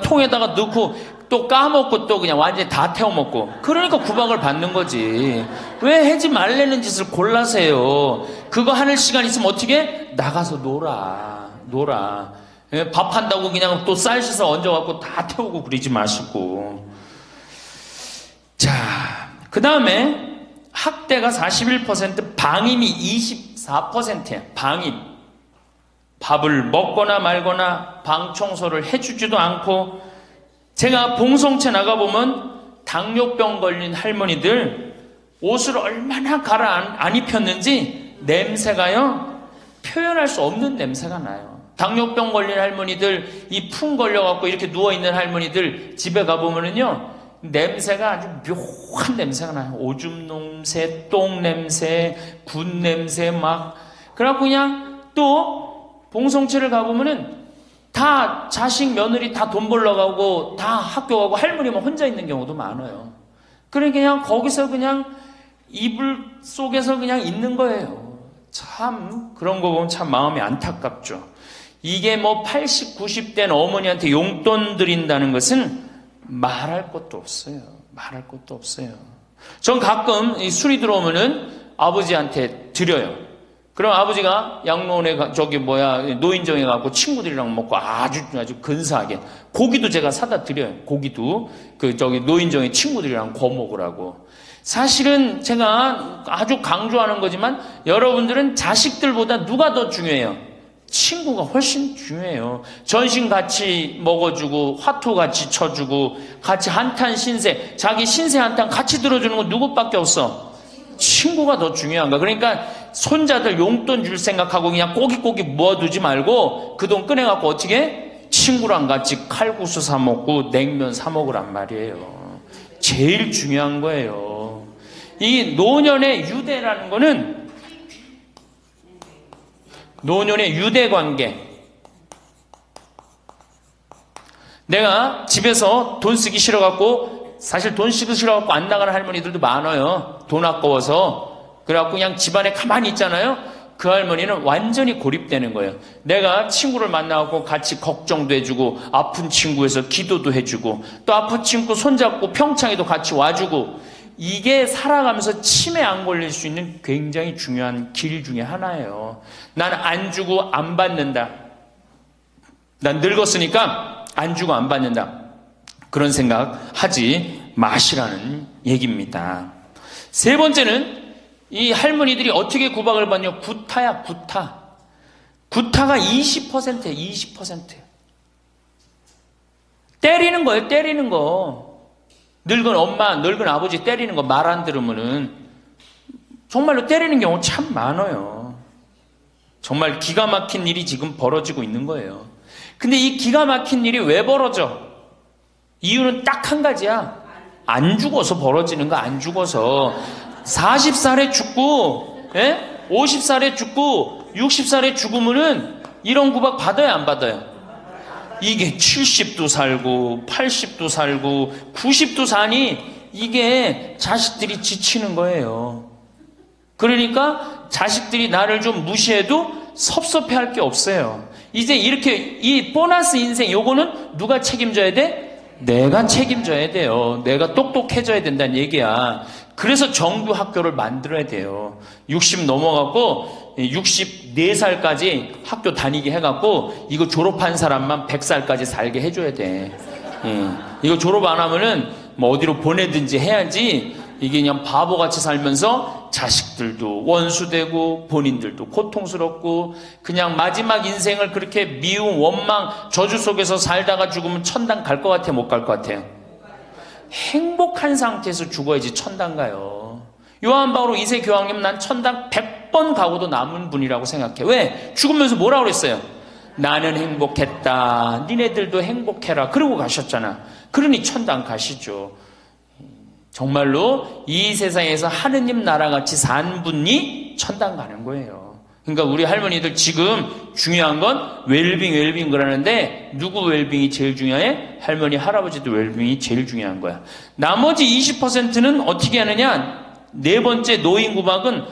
통에다가 넣고 또 까먹고 또 그냥 완전히 다 태워먹고. 그러니까 구박을 받는 거지. 왜 하지 말라는 짓을 골라세요. 그거 하는 시간 있으면 어떻게? 나가서 놀아. 밥 한다고 그냥 또 쌀 씻어 얹어갖고 다 태우고 그러지 마시고. 자, 그 다음에 학대가 41%, 방임이 24%야. 방임. 밥을 먹거나 말거나 방 청소를 해주지도 않고. 제가 봉성체 나가보면 당뇨병 걸린 할머니들 옷을 얼마나 안 입혔는지 냄새가요, 표현할 수 없는 냄새가 나요. 당뇨병 걸린 할머니들, 이 풍 걸려갖고 이렇게 누워있는 할머니들 집에 가보면은요, 냄새가 아주 묘한 냄새가 나요. 오줌 냄새, 똥 냄새, 군 냄새 막. 그래갖고 그냥 또 봉성체를 가보면은 다 자식, 며느리 다 돈 벌러 가고 다 학교 가고 할머니만 혼자 있는 경우도 많아요. 그러니까 그냥 거기서 그냥 이불 속에서 그냥 있는 거예요. 참 그런 거 보면 참 마음이 안타깝죠. 이게 뭐 80, 90된 어머니한테 용돈 드린다는 것은 말할 것도 없어요. 말할 것도 없어요. 전 가끔 이 술이 들어오면은 아버지한테 드려요. 그럼 아버지가 양로원에 노인정에 가고 친구들이랑 먹고 아주 근사하게 고기도 제가 사다 드려요. 고기도 노인정에 친구들이랑 구워 먹으라고. 사실은 제가 아주 강조하는 거지만 여러분들은 자식들보다 누가 더 중요해요? 친구가 훨씬 중요해요. 전신 같이 먹어주고 화투 같이 쳐주고 같이 한탄 신세, 자기 신세 한탄 같이 들어주는 건 누구밖에 없어? 친구가 더 중요한 거야. 그러니까 손자들 용돈 줄 생각하고 그냥 꼬깃꼬깃 모아두지 말고 그 돈 꺼내갖고 어떻게? 친구랑 같이 칼국수 사 먹고 냉면 사 먹으란 말이에요. 제일 중요한 거예요. 이 노년의 유대라는 거는 노년의 유대 관계. 내가 집에서 돈 쓰기 싫어갖고, 사실 돈 쓰기 싫어갖고 안 나가는 할머니들도 많아요. 돈 아까워서. 그래갖고 그냥 집안에 가만히 있잖아요. 그 할머니는 완전히 고립되는 거예요. 내가 친구를 만나고 같이 걱정도 해주고, 아픈 친구에서 기도도 해주고, 또 아픈 친구 손잡고 평창에도 같이 와주고, 이게 살아가면서 치매 안 걸릴 수 있는 굉장히 중요한 길 중에 하나예요. 난 안 주고 안 받는다. 난 늙었으니까 안 주고 안 받는다. 그런 생각 하지 마시라는 얘기입니다. 세 번째는 이 할머니들이 어떻게 구박을 받냐? 구타야, 구타. 구타가 20%예요, 20%. 때리는 거예요, 때리는 거. 늙은 엄마, 늙은 아버지 때리는 거 말 안 들으면은 정말로 때리는 경우 참 많아요. 정말 기가 막힌 일이 지금 벌어지고 있는 거예요. 근데 이 기가 막힌 일이 왜 벌어져? 이유는 딱 한 가지야. 안 죽어서 벌어지는 거, 안 죽어서. 40살에 죽고, 50살에 죽고, 60살에 죽으면은 이런 구박 받아요, 안 받아요? 이게 70도 살고 80도 살고 90도 사니 이게 자식들이 지치는 거예요. 그러니까 자식들이 나를 좀 무시해도 섭섭해할 게 없어요. 이제 이렇게 이 보너스 인생 요거는 누가 책임져야 돼? 내가 책임져야 돼요. 내가 똑똑해져야 된다는 얘기야. 그래서 정규 학교를 만들어야 돼요. 60 넘어갖고 64살까지 학교 다니게 해갖고 이거 졸업한 사람만 100살까지 살게 해줘야 돼. 이거 졸업 안 하면은 뭐 어디로 보내든지 해야지 이게 그냥 바보같이 살면서 자식들도 원수되고 본인들도 고통스럽고 그냥 마지막 인생을 그렇게 미움, 원망, 저주 속에서 살다가 죽으면 천당 갈 것 같아, 못 갈 것 같아요? 행복한 상태에서 죽어야지 천당 가요. 요한 바오로 2세 교황님, 난 천당 100번 가고도 남은 분이라고 생각해. 왜? 죽으면서 뭐라고 그랬어요? 나는 행복했다. 니네들도 행복해라. 그러고 가셨잖아. 그러니 천당 가시죠. 정말로 이 세상에서 하느님 나라같이 산 분이 천당 가는 거예요. 그러니까 우리 할머니들 지금 중요한 건 웰빙 그러는데 누구 웰빙이 제일 중요해? 할머니, 할아버지도 웰빙이 제일 중요한 거야. 나머지 20%는 어떻게 하느냐? 네 번째 노인 구박은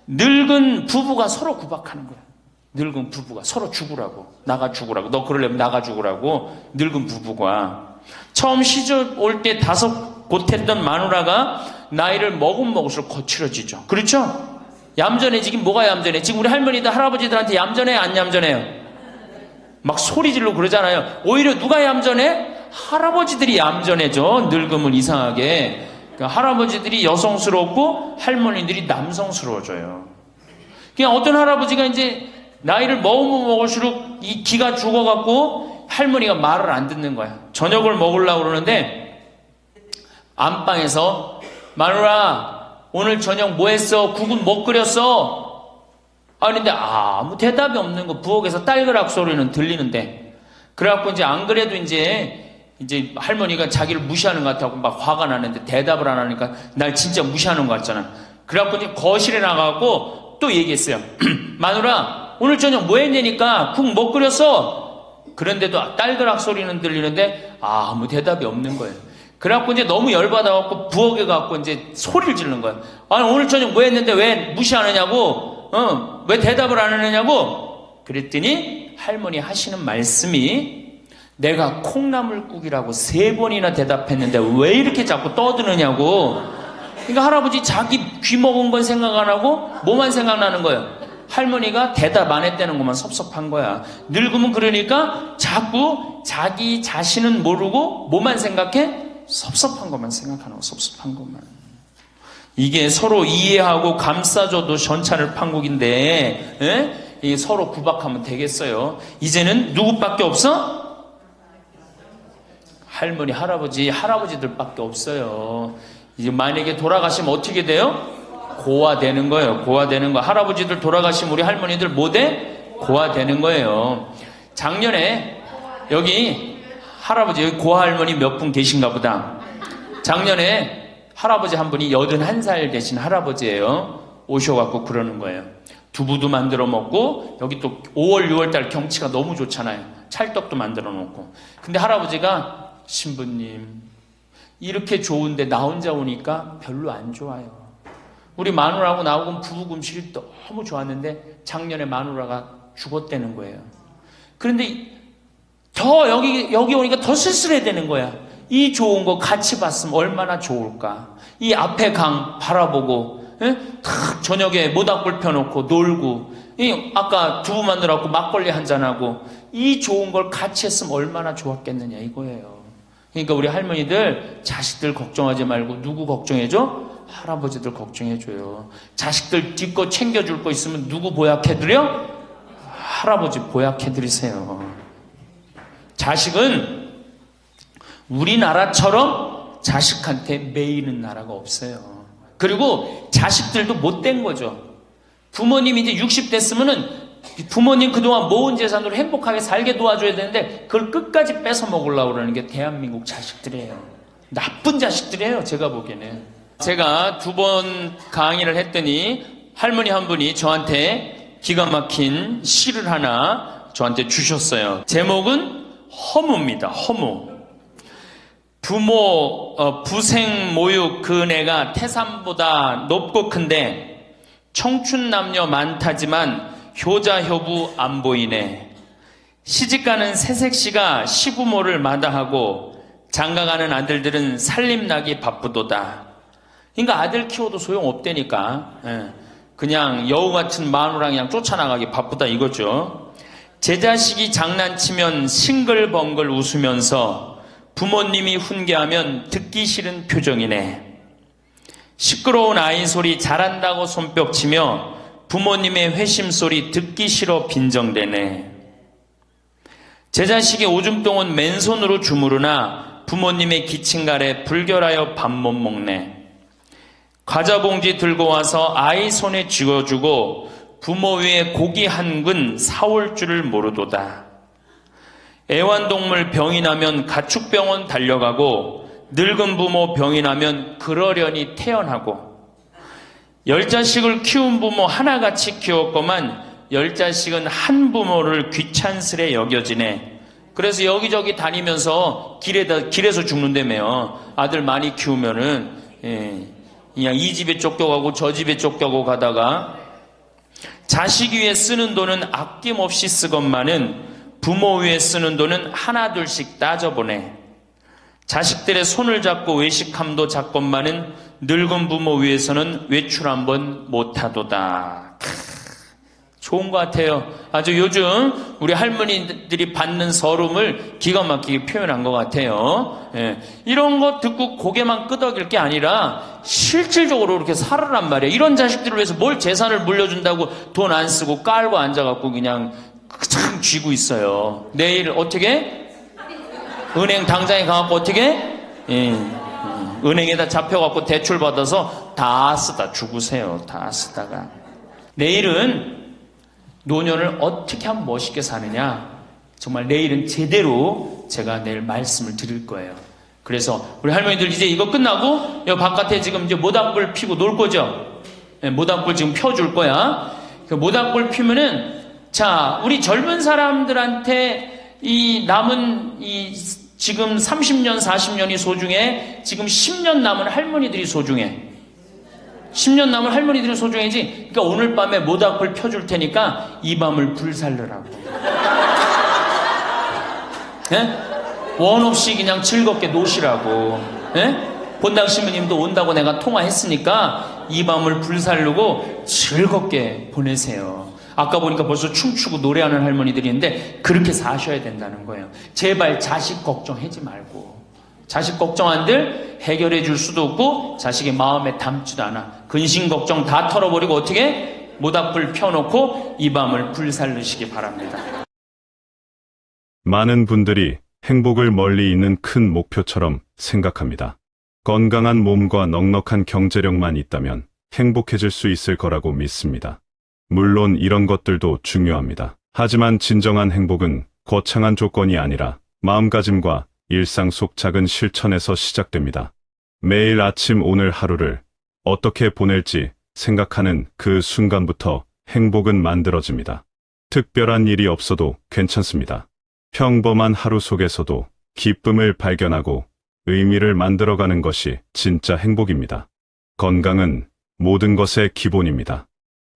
늙은 부부가 서로 구박하는 거야. 늙은 부부가 서로 죽으라고. 나가 죽으라고. 너 그러려면 나가 죽으라고. 늙은 부부가. 처음 시집 올 때 5곳했던 마누라가 나이를 먹을수록 거칠어지죠. 그렇죠? 얌전해지긴 뭐가 얌전해? 지금 우리 할머니들, 할아버지들한테 얌전해, 안 얌전해요? 막 소리 지르고 그러잖아요. 오히려 누가 얌전해? 할아버지들이 얌전해져. 늙으면 이상하게. 그러니까 할아버지들이 여성스럽고 할머니들이 남성스러워져요. 그냥 어떤 할아버지가 이제 나이를 먹으면 먹을수록 이 기가 죽어갖고 할머니가 말을 안 듣는 거야. 저녁을 먹으려고 그러는데 안방에서 마누라, 오늘 저녁 뭐 했어? 국은 뭐 끓였어? 그런데 아무 대답이 없는 거. 부엌에서 딸그락 소리는 들리는데. 그래갖고 이제 안 그래도 이제 할머니가 자기를 무시하는 것 같아서 막 화가 나는데 대답을 안 하니까 날 진짜 무시하는 것 같잖아. 그래갖고 이제 거실에 나가고 또 얘기했어요. 마누라, 오늘 저녁 뭐 했냐니까 국 뭐 끓였어? 그런데도 딸그락 소리는 들리는데 아무 대답이 없는 거예요. 그래갖고 이제 너무 열받아갖고 부엌에 가갖고 이제 소리를 지르는 거야. 아니, 오늘 저녁 뭐 했는데 왜 무시하느냐고? 왜 대답을 안 하느냐고? 그랬더니 할머니 하시는 말씀이 내가 콩나물국이라고 3번이나 대답했는데 왜 이렇게 자꾸 떠드느냐고. 그러니까 할아버지 자기 귀 먹은 건 생각 안 하고 뭐만 생각나는 거예요? 할머니가 대답 안 했다는 것만 섭섭한 거야. 늙으면 그러니까 자꾸 자기 자신은 모르고 뭐만 생각해? 섭섭한 것만 생각하는 거, 섭섭한 것만. 이게 서로 이해하고 감싸줘도 전차를 판국인데, 이게 서로 구박하면 되겠어요? 이제는 누구밖에 없어? 할머니, 할아버지들밖에 없어요. 이제 만약에 돌아가시면 어떻게 돼요? 고아되는 거예요. 고아되는 거. 할아버지들 돌아가시면 우리 할머니들 뭐 돼? 고아되는 거예요. 작년에 여기 할아버지, 여기 고할머니 몇 분 계신가 보다. 작년에 할아버지 한 분이 81살 되신 할아버지예요. 오셔갖고 그러는 거예요. 두부도 만들어 먹고, 여기 또 5월, 6월달 경치가 너무 좋잖아요. 찰떡도 만들어 놓고. 근데 할아버지가, 신부님, 이렇게 좋은데 나 혼자 오니까 별로 안 좋아요. 우리 마누라하고 나하고 부부금실이 너무 좋았는데 작년에 마누라가 죽었다는 거예요. 그런데 더 여기 오니까 더 쓸쓸해지는 거야. 이 좋은 거 같이 봤으면 얼마나 좋을까. 이 앞에 강 바라보고, 탁 저녁에 모닥불 펴놓고 놀고, 아까 두부 만들어갖고 막걸리 한잔하고, 이 좋은 걸 같이 했으면 얼마나 좋았겠느냐 이거예요. 그러니까 우리 할머니들 자식들 걱정하지 말고 누구 걱정해줘? 할아버지들 걱정해줘요. 자식들 뒷거 챙겨줄 거 있으면 누구 보약해드려? 할아버지 보약해드리세요. 자식은 우리나라처럼 자식한테 매이는 나라가 없어요. 그리고 자식들도 못된 거죠. 부모님이 이제 60 됐으면은 부모님 그동안 모은 재산으로 행복하게 살게 도와줘야 되는데 그걸 끝까지 뺏어 먹으려고 그러는 게 대한민국 자식들이에요. 나쁜 자식들이에요. 제가 보기에는. 제가 2번 강의를 했더니 할머니 한 분이 저한테 기가 막힌 시를 하나 저한테 주셨어요. 제목은 허무입니다. 허무. 부생 모육 그 은혜가 태산보다 높고 큰데 청춘 남녀 많다지만 효자 효부 안 보이네. 시집가는 새색시가 시부모를 마다하고 장가가는 아들들은 살림나기 바쁘도다. 그러니까 아들 키워도 소용없다니까. 그냥 여우 같은 마누라 그냥 쫓아나가기 바쁘다 이거죠. 제 자식이 장난치면 싱글벙글 웃으면서 부모님이 훈계하면 듣기 싫은 표정이네. 시끄러운 아이 소리 잘한다고 손뼉치며 부모님의 회심 소리 듣기 싫어 빈정대네. 제 자식이 오줌똥은 맨손으로 주무르나 부모님의 기침갈에 불결하여 밥 못 먹네. 과자 봉지 들고 와서 아이 손에 쥐어주고 부모 위에 고기 한 근 사올 줄을 모르도다. 애완동물 병이 나면 가축병원 달려가고 늙은 부모 병이 나면 그러려니 태어나고 10자식을 키운 부모 하나같이 키웠건만 10자식은 한 부모를 귀찮스레 여겨지네. 그래서 여기저기 다니면서 길에서 죽는다며요. 아들 많이 키우면은 그냥 이 집에 쫓겨가고 저 집에 쫓겨가고 가다가 자식 위에 쓰는 돈은 아낌없이 쓰건만은 부모 위에 쓰는 돈은 하나 둘씩 따져보네. 자식들의 손을 잡고 외식함도 작건만은 늙은 부모 위해서는 외출 한번 못하도다. 좋은 것 같아요. 아주 요즘 우리 할머니들이 받는 서름을 기가 막히게 표현한 것 같아요. 이런 거 듣고 고개만 끄덕일 게 아니라 실질적으로 이렇게 살아란 말이에요. 이런 자식들을 위해서 뭘 재산을 물려준다고 돈 안 쓰고 깔고 앉아갖고 그냥 참 쥐고 있어요. 내일 어떻게? 은행 당장에 가갖고 어떻게? 은행에다 잡혀갖고 대출 받아서 다 쓰다 죽으세요. 다 쓰다가. 내일은 노년을 어떻게 하면 멋있게 사느냐. 정말 내일은 제대로 제가 내일 말씀을 드릴 거예요. 그래서 우리 할머니들 이제 이거 끝나고 여 바깥에 지금 이제 모닥불 피고 놀 거죠? 모닥불 지금 펴줄 거야. 그 모닥불 피면은 자, 우리 젊은 사람들한테 이 남은 이 지금 30년, 40년이 소중해. 지금 10년 남은 할머니들이 소중해. 10년 남은 할머니들이 소중해지. 그러니까 오늘 밤에 모닥불 펴줄 테니까 이 밤을 불살르라고. 원 없이 그냥 즐겁게 노시라고. 본당 신부님도 온다고 내가 통화했으니까 이 밤을 불살르고 즐겁게 보내세요. 아까 보니까 벌써 춤추고 노래하는 할머니들이 있는데 그렇게 사셔야 된다는 거예요. 제발 자식 걱정하지 말고. 자식 걱정한들 해결해 줄 수도 없고 자식의 마음에 담지도 않아. 근심 걱정 다 털어버리고 어떻게? 모닥불 펴놓고 이 밤을 불살르시기 바랍니다. 많은 분들이 행복을 멀리 있는 큰 목표처럼 생각합니다. 건강한 몸과 넉넉한 경제력만 있다면 행복해질 수 있을 거라고 믿습니다. 물론 이런 것들도 중요합니다. 하지만 진정한 행복은 거창한 조건이 아니라 마음가짐과 일상 속 작은 실천에서 시작됩니다. 매일 아침 오늘 하루를 어떻게 보낼지 생각하는 그 순간부터 행복은 만들어집니다. 특별한 일이 없어도 괜찮습니다. 평범한 하루 속에서도 기쁨을 발견하고 의미를 만들어가는 것이 진짜 행복입니다. 건강은 모든 것의 기본입니다.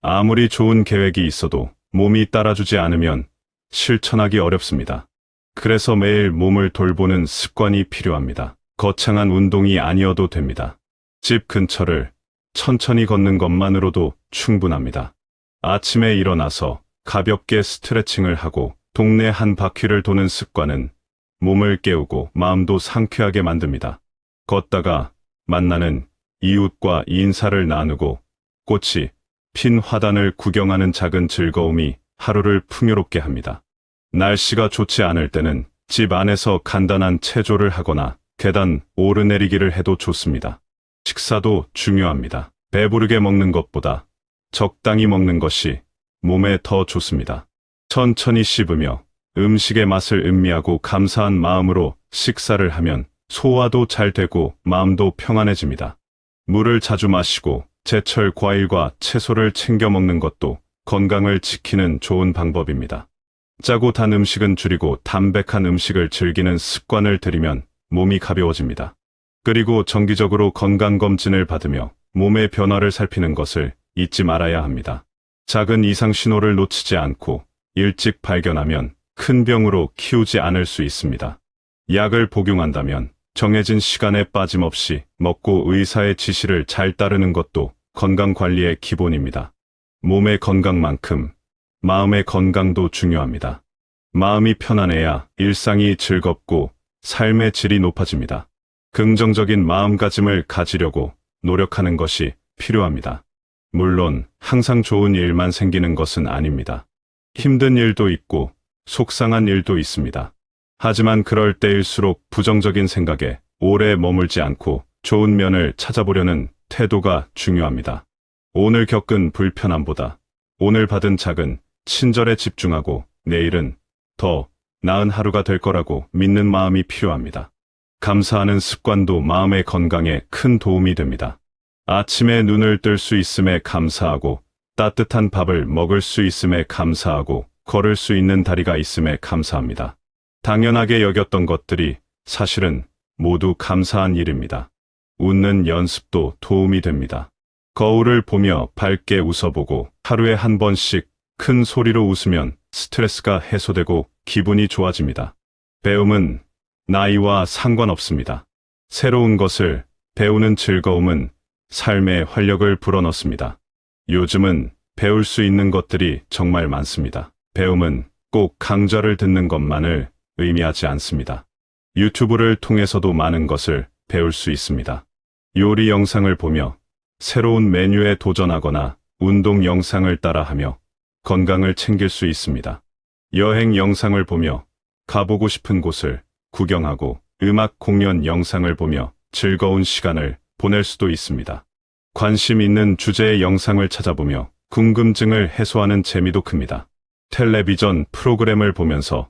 아무리 좋은 계획이 있어도 몸이 따라주지 않으면 실천하기 어렵습니다. 그래서 매일 몸을 돌보는 습관이 필요합니다. 거창한 운동이 아니어도 됩니다. 집 근처를 천천히 걷는 것만으로도 충분합니다. 아침에 일어나서 가볍게 스트레칭을 하고 동네 한 바퀴를 도는 습관은 몸을 깨우고 마음도 상쾌하게 만듭니다. 걷다가 만나는 이웃과 인사를 나누고 꽃이 핀 화단을 구경하는 작은 즐거움이 하루를 풍요롭게 합니다. 날씨가 좋지 않을 때는 집 안에서 간단한 체조를 하거나 계단 오르내리기를 해도 좋습니다. 식사도 중요합니다. 배부르게 먹는 것보다 적당히 먹는 것이 몸에 더 좋습니다. 천천히 씹으며 음식의 맛을 음미하고 감사한 마음으로 식사를 하면 소화도 잘 되고 마음도 평안해집니다. 물을 자주 마시고 제철 과일과 채소를 챙겨 먹는 것도 건강을 지키는 좋은 방법입니다. 짜고 단 음식은 줄이고 담백한 음식을 즐기는 습관을 들이면 몸이 가벼워집니다. 그리고 정기적으로 건강검진을 받으며 몸의 변화를 살피는 것을 잊지 말아야 합니다. 작은 이상 신호를 놓치지 않고 일찍 발견하면 큰 병으로 키우지 않을 수 있습니다. 약을 복용한다면 정해진 시간에 빠짐없이 먹고 의사의 지시를 잘 따르는 것도 건강관리의 기본입니다. 몸의 건강만큼 마음의 건강도 중요합니다. 마음이 편안해야 일상이 즐겁고 삶의 질이 높아집니다. 긍정적인 마음가짐을 가지려고 노력하는 것이 필요합니다. 물론 항상 좋은 일만 생기는 것은 아닙니다. 힘든 일도 있고 속상한 일도 있습니다. 하지만 그럴 때일수록 부정적인 생각에 오래 머물지 않고 좋은 면을 찾아보려는 태도가 중요합니다. 오늘 겪은 불편함보다 오늘 받은 작은 친절에 집중하고 내일은 더 나은 하루가 될 거라고 믿는 마음이 필요합니다. 감사하는 습관도 마음의 건강에 큰 도움이 됩니다. 아침에 눈을 뜰 수 있음에 감사하고 따뜻한 밥을 먹을 수 있음에 감사하고 걸을 수 있는 다리가 있음에 감사합니다. 당연하게 여겼던 것들이 사실은 모두 감사한 일입니다. 웃는 연습도 도움이 됩니다. 거울을 보며 밝게 웃어보고 하루에 한 번씩 큰 소리로 웃으면 스트레스가 해소되고 기분이 좋아집니다. 배움은 나이와 상관없습니다. 새로운 것을 배우는 즐거움은 삶에 활력을 불어넣습니다. 요즘은 배울 수 있는 것들이 정말 많습니다. 배움은 꼭 강좌를 듣는 것만을 의미하지 않습니다. 유튜브를 통해서도 많은 것을 배울 수 있습니다. 요리 영상을 보며 새로운 메뉴에 도전하거나 운동 영상을 따라하며 건강을 챙길 수 있습니다. 여행 영상을 보며 가보고 싶은 곳을 구경하고 음악 공연 영상을 보며 즐거운 시간을 보낼 수도 있습니다. 관심 있는 주제의 영상을 찾아보며 궁금증을 해소하는 재미도 큽니다. 텔레비전 프로그램을 보면서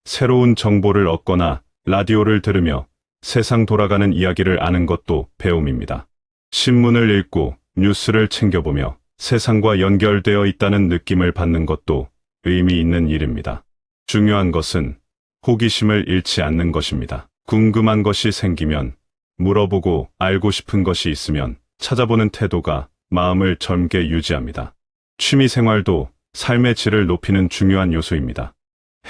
새로운 정보를 얻거나 라디오를 들으며 세상 돌아가는 이야기를 아는 것도 배움입니다. 신문을 읽고 뉴스를 챙겨보며 세상과 연결되어 있다는 느낌을 받는 것도 의미 있는 일입니다. 중요한 것은 호기심을 잃지 않는 것입니다. 궁금한 것이 생기면 물어보고 알고 싶은 것이 있으면 찾아보는 태도가 마음을 젊게 유지합니다. 취미 생활도 삶의 질을 높이는 중요한 요소입니다.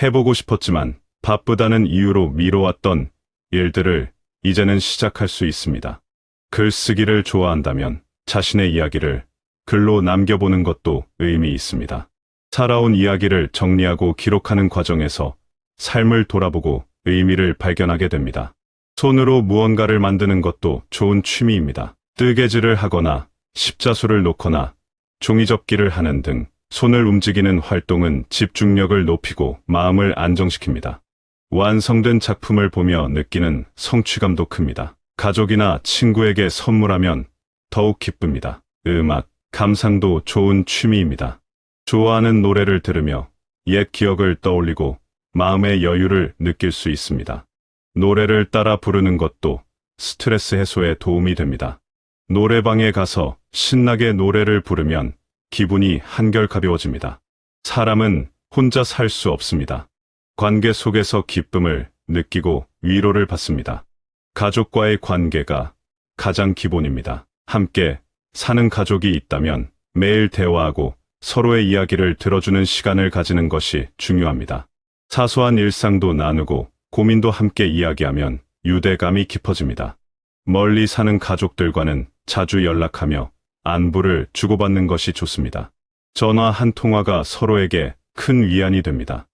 해보고 싶었지만 바쁘다는 이유로 미뤄왔던 일들을 이제는 시작할 수 있습니다. 글쓰기를 좋아한다면 자신의 이야기를 글로 남겨보는 것도 의미 있습니다. 살아온 이야기를 정리하고 기록하는 과정에서 삶을 돌아보고 의미를 발견하게 됩니다. 손으로 무언가를 만드는 것도 좋은 취미입니다. 뜨개질을 하거나 십자수를 놓거나 종이접기를 하는 등 손을 움직이는 활동은 집중력을 높이고 마음을 안정시킵니다. 완성된 작품을 보며 느끼는 성취감도 큽니다. 가족이나 친구에게 선물하면 더욱 기쁩니다. 음악, 감상도 좋은 취미입니다. 좋아하는 노래를 들으며 옛 기억을 떠올리고 마음의 여유를 느낄 수 있습니다. 노래를 따라 부르는 것도 스트레스 해소에 도움이 됩니다. 노래방에 가서 신나게 노래를 부르면 기분이 한결 가벼워집니다. 사람은 혼자 살 수 없습니다. 관계 속에서 기쁨을 느끼고 위로를 받습니다. 가족과의 관계가 가장 기본입니다. 함께 사는 가족이 있다면 매일 대화하고 서로의 이야기를 들어주는 시간을 가지는 것이 중요합니다. 사소한 일상도 나누고 고민도 함께 이야기하면 유대감이 깊어집니다. 멀리 사는 가족들과는 자주 연락하며 안부를 주고받는 것이 좋습니다. 전화 한 통화가 서로에게 큰 위안이 됩니다.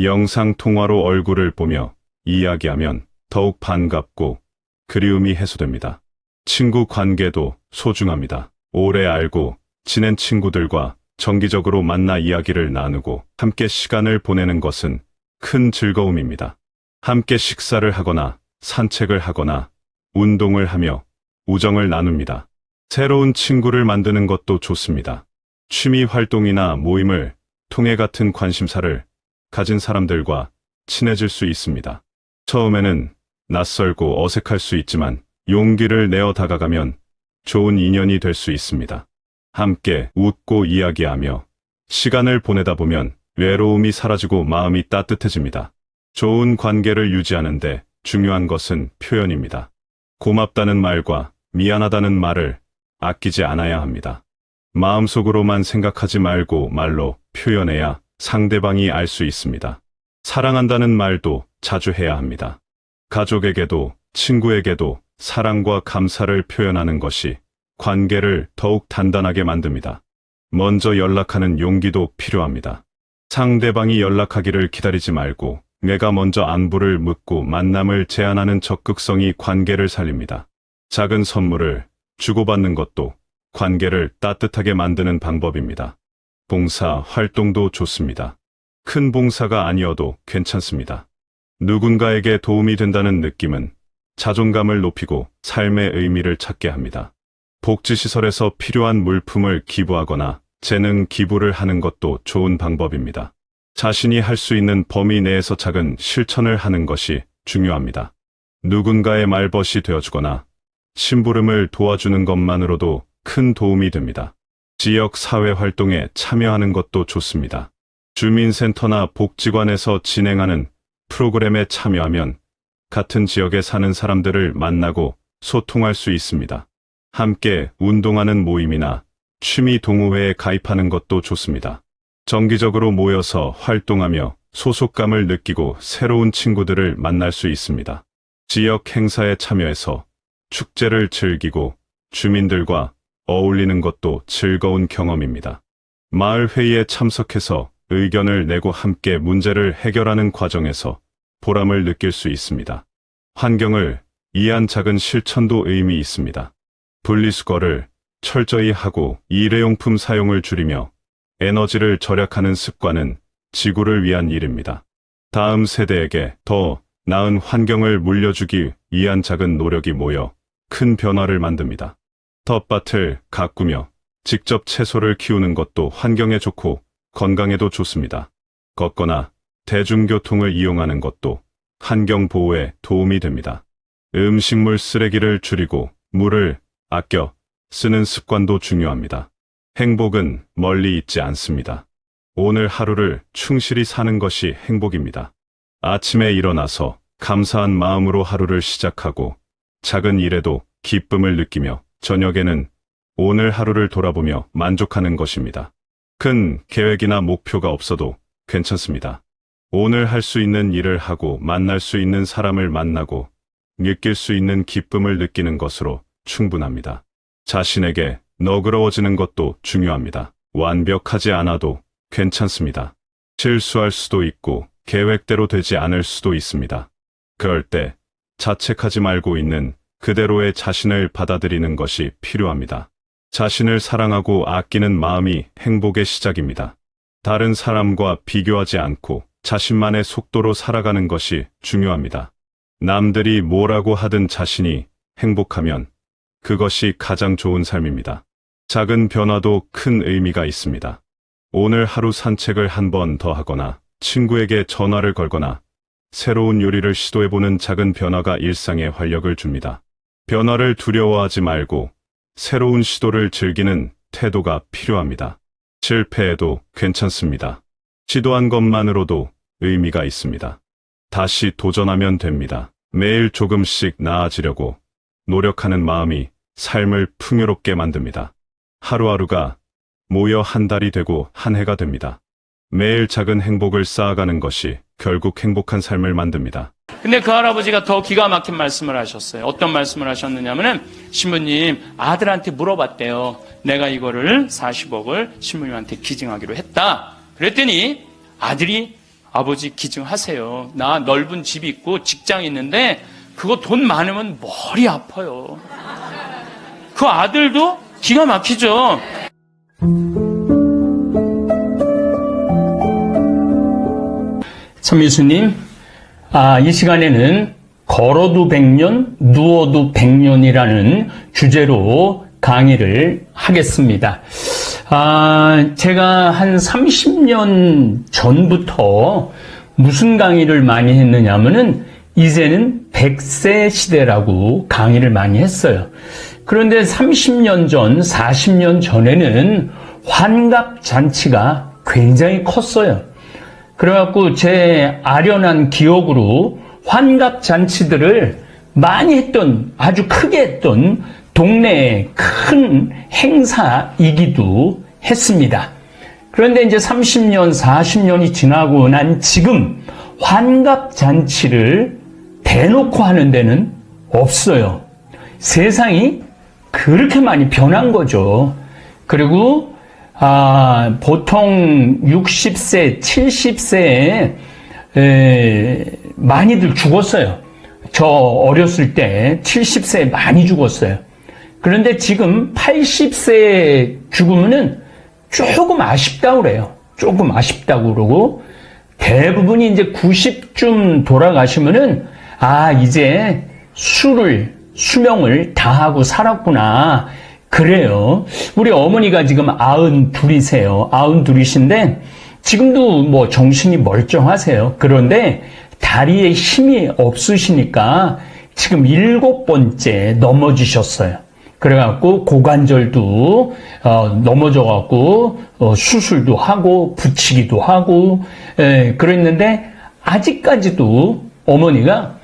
영상 통화로 얼굴을 보며 이야기하면 더욱 반갑고 그리움이 해소됩니다. 친구 관계도 소중합니다. 오래 알고 지낸 친구들과 정기적으로 만나 이야기를 나누고 함께 시간을 보내는 것은 큰 즐거움입니다. 함께 식사를 하거나 산책을 하거나 운동을 하며 우정을 나눕니다. 새로운 친구를 만드는 것도 좋습니다. 취미 활동이나 모임을 통해 같은 관심사를 가진 사람들과 친해질 수 있습니다. 처음에는 낯설고 어색할 수 있지만 용기를 내어 다가가면 좋은 인연이 될 수 있습니다. 함께 웃고 이야기하며 시간을 보내다 보면 외로움이 사라지고 마음이 따뜻해집니다. 좋은 관계를 유지하는데 중요한 것은 표현입니다. 고맙다는 말과 미안하다는 말을 아끼지 않아야 합니다. 마음속으로만 생각하지 말고 말로 표현해야 상대방이 알 수 있습니다. 사랑한다는 말도 자주 해야 합니다. 가족에게도 친구에게도 사랑과 감사를 표현하는 것이 관계를 더욱 단단하게 만듭니다. 먼저 연락하는 용기도 필요합니다. 상대방이 연락하기를 기다리지 말고 내가 먼저 안부를 묻고 만남을 제안하는 적극성이 관계를 살립니다. 작은 선물을 주고받는 것도 관계를 따뜻하게 만드는 방법입니다. 봉사 활동도 좋습니다. 큰 봉사가 아니어도 괜찮습니다. 누군가에게 도움이 된다는 느낌은 자존감을 높이고 삶의 의미를 찾게 합니다. 복지시설에서 필요한 물품을 기부하거나 재능 기부를 하는 것도 좋은 방법입니다. 자신이 할 수 있는 범위 내에서 작은 실천을 하는 것이 중요합니다. 누군가의 말벗이 되어주거나 심부름을 도와주는 것만으로도 큰 도움이 됩니다. 지역 사회 활동에 참여하는 것도 좋습니다. 주민센터나 복지관에서 진행하는 프로그램에 참여하면 같은 지역에 사는 사람들을 만나고 소통할 수 있습니다. 함께 운동하는 모임이나 취미 동호회에 가입하는 것도 좋습니다. 정기적으로 모여서 활동하며 소속감을 느끼고 새로운 친구들을 만날 수 있습니다. 지역 행사에 참여해서 축제를 즐기고 주민들과 어울리는 것도 즐거운 경험입니다. 마을 회의에 참석해서 의견을 내고 함께 문제를 해결하는 과정에서 보람을 느낄 수 있습니다. 환경을 위한 작은 실천도 의미 있습니다. 분리수거를 철저히 하고 일회용품 사용을 줄이며 에너지를 절약하는 습관은 지구를 위한 일입니다. 다음 세대에게 더 나은 환경을 물려주기 위한 작은 노력이 모여 큰 변화를 만듭니다. 텃밭을 가꾸며 직접 채소를 키우는 것도 환경에 좋고 건강에도 좋습니다. 걷거나 대중교통을 이용하는 것도 환경 보호에 도움이 됩니다. 음식물 쓰레기를 줄이고 물을 아껴 쓰는 습관도 중요합니다. 행복은 멀리 있지 않습니다. 오늘 하루를 충실히 사는 것이 행복입니다. 아침에 일어나서 감사한 마음으로 하루를 시작하고 작은 일에도 기쁨을 느끼며 저녁에는 오늘 하루를 돌아보며 만족하는 것입니다. 큰 계획이나 목표가 없어도 괜찮습니다. 오늘 할 수 있는 일을 하고 만날 수 있는 사람을 만나고 느낄 수 있는 기쁨을 느끼는 것으로 충분합니다. 자신에게 너그러워지는 것도 중요합니다. 완벽하지 않아도 괜찮습니다. 실수할 수도 있고 계획대로 되지 않을 수도 있습니다. 그럴 때 자책하지 말고 있는 그대로의 자신을 받아들이는 것이 필요합니다. 자신을 사랑하고 아끼는 마음이 행복의 시작입니다. 다른 사람과 비교하지 않고 자신만의 속도로 살아가는 것이 중요합니다. 남들이 뭐라고 하든 자신이 행복하면 그것이 가장 좋은 삶입니다. 작은 변화도 큰 의미가 있습니다. 오늘 하루 산책을 한 번 더 하거나 친구에게 전화를 걸거나 새로운 요리를 시도해보는 작은 변화가 일상에 활력을 줍니다. 변화를 두려워하지 말고 새로운 시도를 즐기는 태도가 필요합니다. 실패해도 괜찮습니다. 시도한 것만으로도 의미가 있습니다. 다시 도전하면 됩니다. 매일 조금씩 나아지려고 노력하는 마음이 삶을 풍요롭게 만듭니다. 하루하루가 모여 한 달이 되고 한 해가 됩니다. 매일 작은 행복을 쌓아가는 것이 결국 행복한 삶을 만듭니다. 근데 그 할아버지가 더 기가 막힌 말씀을 하셨어요. 어떤 말씀을 하셨느냐면은 신부님 아들한테 물어봤대요. 내가 이거를 40억을 신부님한테 기증하기로 했다. 그랬더니 아들이 아버지 기증하세요. 나 넓은 집이 있고 직장이 있는데 그거 돈 많으면 머리 아파요. 그 아들도 기가 막히죠. 천미수님, 이 시간에는 걸어도 100년, 누워도 100년이라는 주제로 강의를 하겠습니다. 제가 한 30년 전부터 무슨 강의를 많이 했느냐면은 이제는 100세 시대라고 강의를 많이 했어요. 그런데 30년 전, 40년 전에는 환갑잔치가 굉장히 컸어요. 그래갖고 제 아련한 기억으로 환갑잔치들을 많이 했던, 아주 크게 했던 동네의 큰 행사이기도 했습니다. 그런데 이제 30년, 40년이 지나고 난 지금 환갑잔치를 대놓고 하는 데는 없어요. 세상이 그렇게 많이 변한 거죠. 그리고 보통 60세, 70세에 많이들 죽었어요. 저 어렸을 때 70세에 많이 죽었어요. 그런데 지금 80세에 죽으면은 조금 아쉽다고 그래요. 조금 아쉽다고 그러고 대부분이 이제 90쯤 돌아가시면은 이제 수명을 다하고 살았구나. 그래요. 우리 어머니가 지금 92이세요. 92이신데 지금도 뭐 정신이 멀쩡하세요. 그런데 다리에 힘이 없으시니까 지금 7번째 넘어지셨어요. 그래갖고 고관절도 넘어져갖고 수술도 하고 붙이기도 하고 그랬는데 아직까지도 어머니가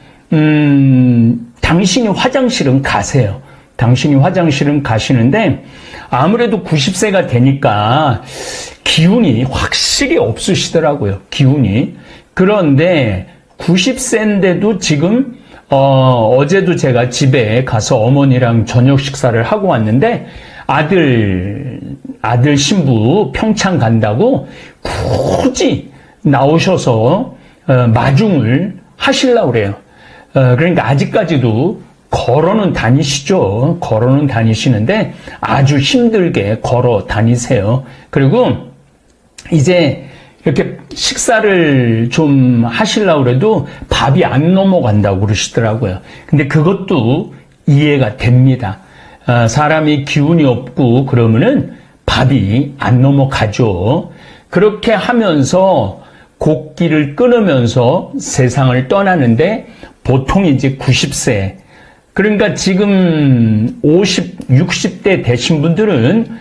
당신이 화장실은 가세요. 당신이 화장실은 가시는데 아무래도 90세가 되니까 기운이 확실히 없으시더라고요. 기운이. 그런데 90세인데도 지금 어제도 제가 집에 가서 어머니랑 저녁 식사를 하고 왔는데 아들 신부 평창 간다고 굳이 나오셔서 마중을 하시려고 그래요. 그러니까 아직까지도 걸어는 다니시죠. 걸어는 다니시는데 아주 힘들게 걸어 다니세요. 그리고 이제 이렇게 식사를 좀 하시려고 그래도 밥이 안 넘어간다고 그러시더라고요. 근데 그것도 이해가 됩니다. 사람이 기운이 없고 그러면은 밥이 안 넘어가죠. 그렇게 하면서 곡기를 끊으면서 세상을 떠나는데 보통 이제 90세. 그러니까 지금 50, 60대 되신 분들은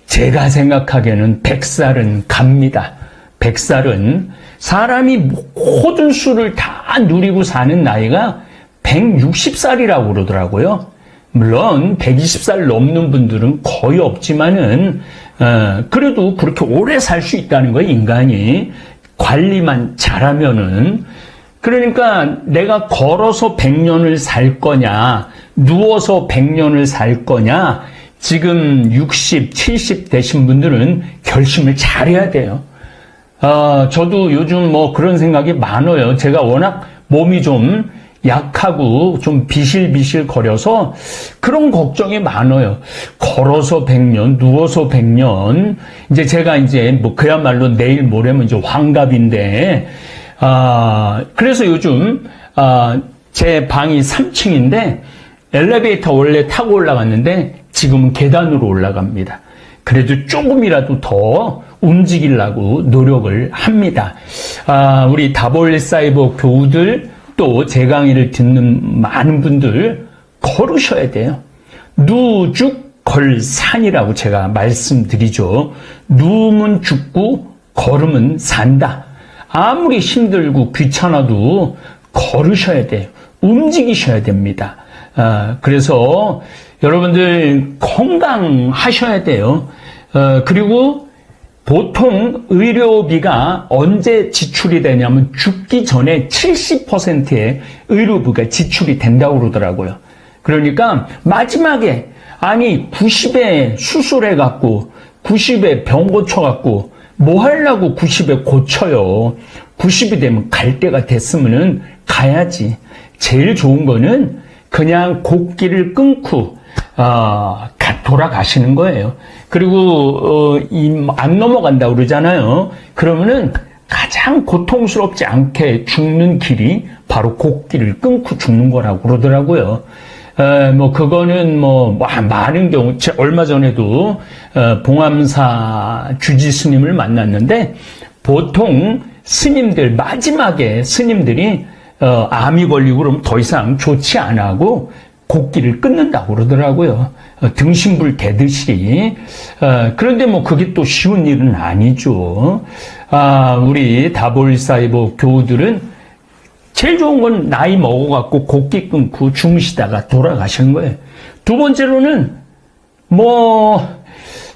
제가 생각하기에는 100살은 갑니다. 100살은 사람이 모든 수를 다 누리고 사는 나이가 160살이라고 그러더라고요. 물론 120살 넘는 분들은 거의 없지만은 그래도 그렇게 오래 살 수 있다는 거예요. 인간이 관리만 잘하면은. 그러니까 내가 걸어서 100년을 살 거냐, 누워서 100년을 살 거냐, 지금 60, 70 되신 분들은 결심을 잘해야 돼요. 저도 요즘 뭐 그런 생각이 많아요. 제가 워낙 몸이 좀 약하고 좀 비실비실 거려서 그런 걱정이 많아요. 걸어서 100년, 누워서 100년. 이제 제가 이제 뭐 그야말로 내일 모레면 이제 환갑인데, 그래서 요즘, 제 방이 3층인데 엘리베이터 원래 타고 올라갔는데 지금은 계단으로 올라갑니다. 그래도 조금이라도 더 움직이려고 노력을 합니다. 우리 다볼사이버 교우들 또 제 강의를 듣는 많은 분들 걸으셔야 돼요. 누죽걸산이라고 제가 말씀드리죠. 누우면 죽고 걸으면 산다. 아무리 힘들고 귀찮아도 걸으셔야 돼요. 움직이셔야 됩니다. 그래서 여러분들 건강하셔야 돼요. 그리고 보통 의료비가 언제 지출이 되냐면 죽기 전에 70%의 의료비가 지출이 된다고 그러더라고요. 그러니까 마지막에 90에 수술해갖고 90에 병 고쳐갖고 뭐 하려고 90에 고쳐요. 90이 되면 갈 때가 됐으면은 가야지. 제일 좋은 거는 그냥 곡기를 끊고 돌아가시는 거예요. 그리고 안 넘어간다고 그러잖아요. 그러면은 가장 고통스럽지 않게 죽는 길이 바로 곡기를 끊고 죽는 거라고 그러더라고요. 그거는 많은 경우, 얼마 전에도, 봉암사 주지 스님을 만났는데, 보통 스님들, 마지막에 스님들이, 암이 걸리고 그러면 더 이상 조치 안 하고, 곡기를 끊는다고 그러더라고요. 등신불 대듯이. 그런데 그게 또 쉬운 일은 아니죠. 우리 다볼사이버 교우들은 제일 좋은 건 나이 먹어갖고 곡기 끊고 주무시다가 돌아가시는 거예요. 두 번째로는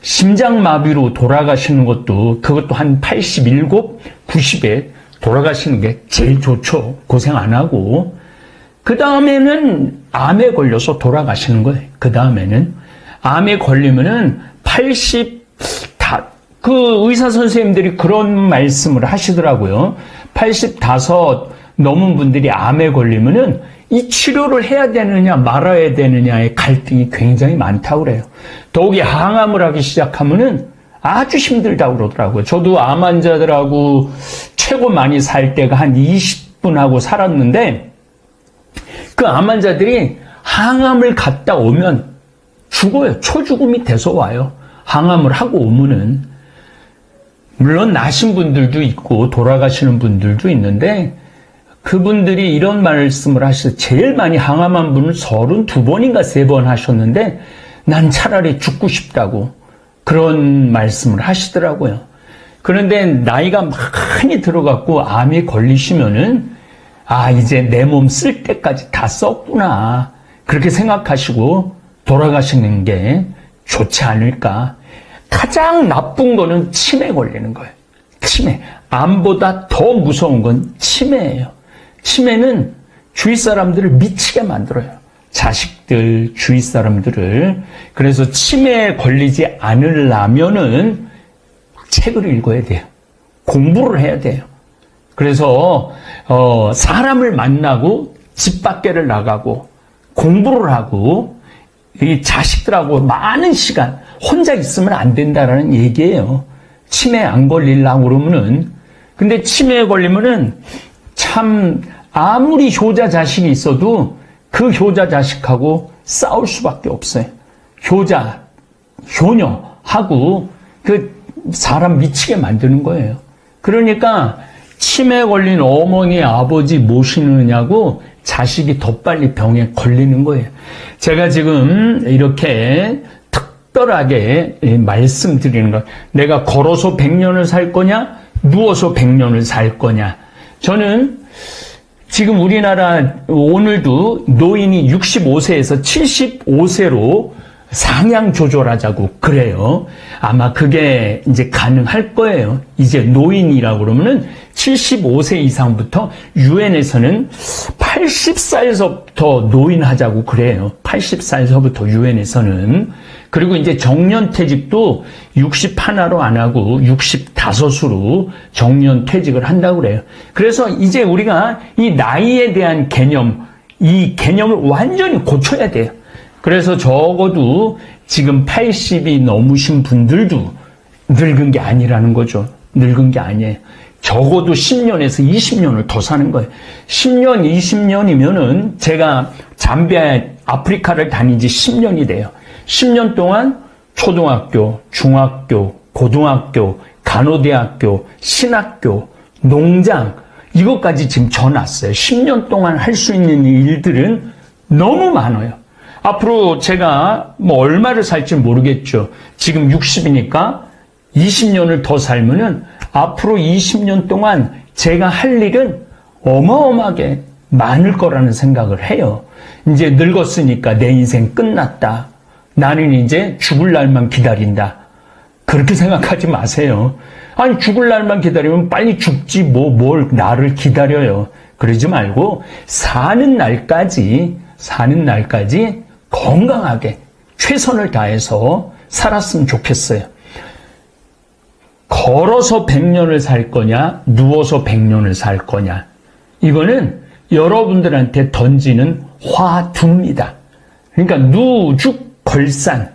심장마비로 돌아가시는 그것도 한 87, 90에 돌아가시는 게 제일 좋죠. 고생 안 하고. 그 다음에는 암에 걸려서 돌아가시는 거예요. 그 다음에는 암에 걸리면은 그 의사 선생님들이 그런 말씀을 하시더라고요. 85 넘은 분들이 암에 걸리면은 이 치료를 해야 되느냐 말아야 되느냐의 갈등이 굉장히 많다고 그래요. 더욱이 항암을 하기 시작하면은 아주 힘들다고 그러더라고요. 저도 암 환자들하고 최고 많이 살 때가 한 20분 하고 살았는데 그 암 환자들이 항암을 갔다 오면 죽어요. 초죽음이 돼서 와요. 항암을 하고 오면은. 물론 나신 분들도 있고 돌아가시는 분들도 있는데 그분들이 이런 말씀을 하셔서 제일 많이 항암한 분은 32번인가 3번 하셨는데 난 차라리 죽고 싶다고 그런 말씀을 하시더라고요. 그런데 나이가 많이 들어갔고 암에 걸리시면은 이제 내 몸 쓸 때까지 다 썼구나. 그렇게 생각하시고 돌아가시는 게 좋지 않을까. 가장 나쁜 거는 치매 걸리는 거예요. 치매. 암보다 더 무서운 건 치매예요. 치매는 주위 사람들을 미치게 만들어요. 자식들, 주위 사람들을. 그래서 치매에 걸리지 않으려면은 책을 읽어야 돼요. 공부를 해야 돼요. 그래서 사람을 만나고 집 밖에를 나가고 공부를 하고 이 자식들하고 많은 시간 혼자 있으면 안 된다라는 얘기예요. 치매 안 걸리려고 그러면은. 근데 치매에 걸리면은 참 아무리 효자 자식이 있어도 그 효자 자식하고 싸울 수밖에 없어요. 효녀하고 그 사람 미치게 만드는 거예요. 그러니까 치매에 걸린 어머니, 아버지 모시느냐고 자식이 더 빨리 병에 걸리는 거예요. 제가 지금 이렇게 특별하게 말씀드리는 거. 내가 걸어서 100년을 살 거냐, 누워서 100년을 살 거냐. 저는 지금 우리나라 오늘도 노인이 65세에서 75세로 상향 조절하자고 그래요. 아마 그게 이제 가능할 거예요. 이제 노인이라고 그러면은 75세 이상부터 유엔에서는 80살서부터 노인하자고 그래요. 80살서부터 유엔에서는. 그리고 이제 정년퇴직도 61로 안 하고 65으로 정년퇴직을 한다고 그래요. 그래서 이제 우리가 이 나이에 대한 개념, 이 개념을 완전히 고쳐야 돼요. 그래서 적어도 지금 80이 넘으신 분들도 늙은 게 아니라는 거죠. 늙은 게 아니에요. 적어도 10년에서 20년을 더 사는 거예요. 10년, 20년이면은 제가 잠비아, 아프리카를 다닌 지 10년이 돼요. 10년 동안 초등학교, 중학교, 고등학교, 간호대학교, 신학교, 농장, 이것까지 지금 져놨어요. 10년 동안 할 수 있는 일들은 너무 많아요. 앞으로 제가 뭐 얼마를 살지 모르겠죠. 지금 60이니까 20년을 더 살면은 앞으로 20년 동안 제가 할 일은 어마어마하게 많을 거라는 생각을 해요. 이제 늙었으니까 내 인생 끝났다. 나는 이제 죽을 날만 기다린다. 그렇게 생각하지 마세요. 아니, 죽을 날만 기다리면 빨리 죽지, 뭘 나를 기다려요. 그러지 말고, 사는 날까지 건강하게 최선을 다해서 살았으면 좋겠어요. 걸어서 100년을 살 거냐, 누워서 100년을 살 거냐. 이거는 여러분들한테 던지는 화두입니다. 그러니까 누죽 걸산,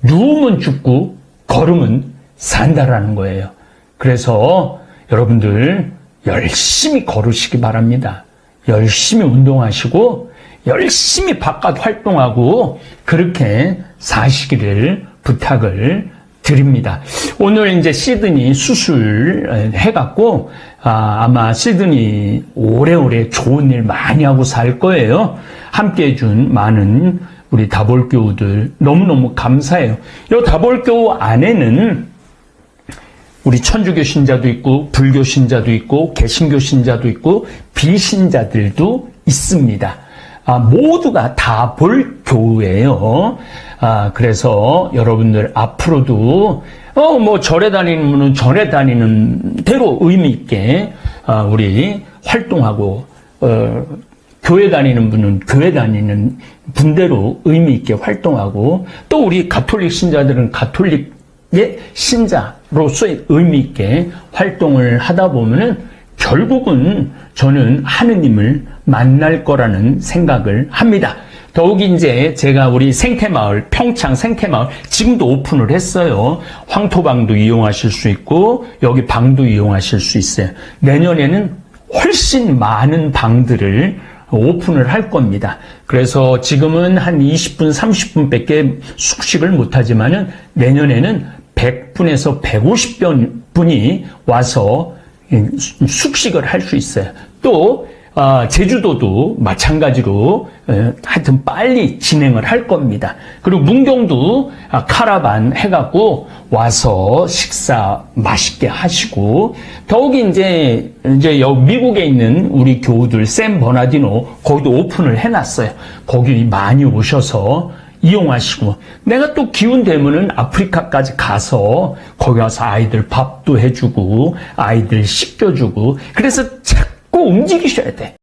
누우면 죽고 걸으면 산다라는 거예요. 그래서 여러분들 열심히 걸으시기 바랍니다. 열심히 운동하시고 열심히 바깥 활동하고 그렇게 사시기를 부탁을 드립니다. 오늘 이제 시드니 수술 해갖고 아마 시드니 오래오래 좋은 일 많이 하고 살 거예요. 함께 해준 많은 우리 다볼교우들 너무너무 감사해요. 이 다볼교우 안에는 우리 천주교 신자도 있고 불교 신자도 있고 개신교 신자도 있고 비신자들도 있습니다. 모두가 다볼교우예요. 그래서 여러분들 앞으로도 뭐 절에 다니는 분은 절에 다니는 대로 의미 있게 우리 활동하고 교회 다니는 분은 교회 다니는 분대로 의미 있게 활동하고 또 우리 가톨릭 신자들은 가톨릭의 신자로서의 의미 있게 활동을 하다 보면은 결국은 저는 하느님을 만날 거라는 생각을 합니다. 더욱이 이제 제가 우리 생태마을, 평창 생태마을 지금도 오픈을 했어요. 황토방도 이용하실 수 있고 여기 방도 이용하실 수 있어요. 내년에는 훨씬 많은 방들을 오픈을 할 겁니다. 그래서 지금은 한 20분, 30분밖에 숙식을 못하지만은 내년에는 100분에서 150분이 와서 숙식을 할 수 있어요. 또 제주도도 마찬가지로 하여튼 빨리 진행을 할 겁니다. 그리고 문경도 카라반 해갖고 와서 식사 맛있게 하시고 더욱이 이제 미국에 있는 우리 교우들 샘 버나디노 거기도 오픈을 해놨어요. 거기 많이 오셔서 이용하시고 내가 또 기운 되면은 아프리카까지 가서 거기 와서 아이들 밥도 해주고 아이들 씻겨주고 그래서 자꾸 움직이셔야 돼.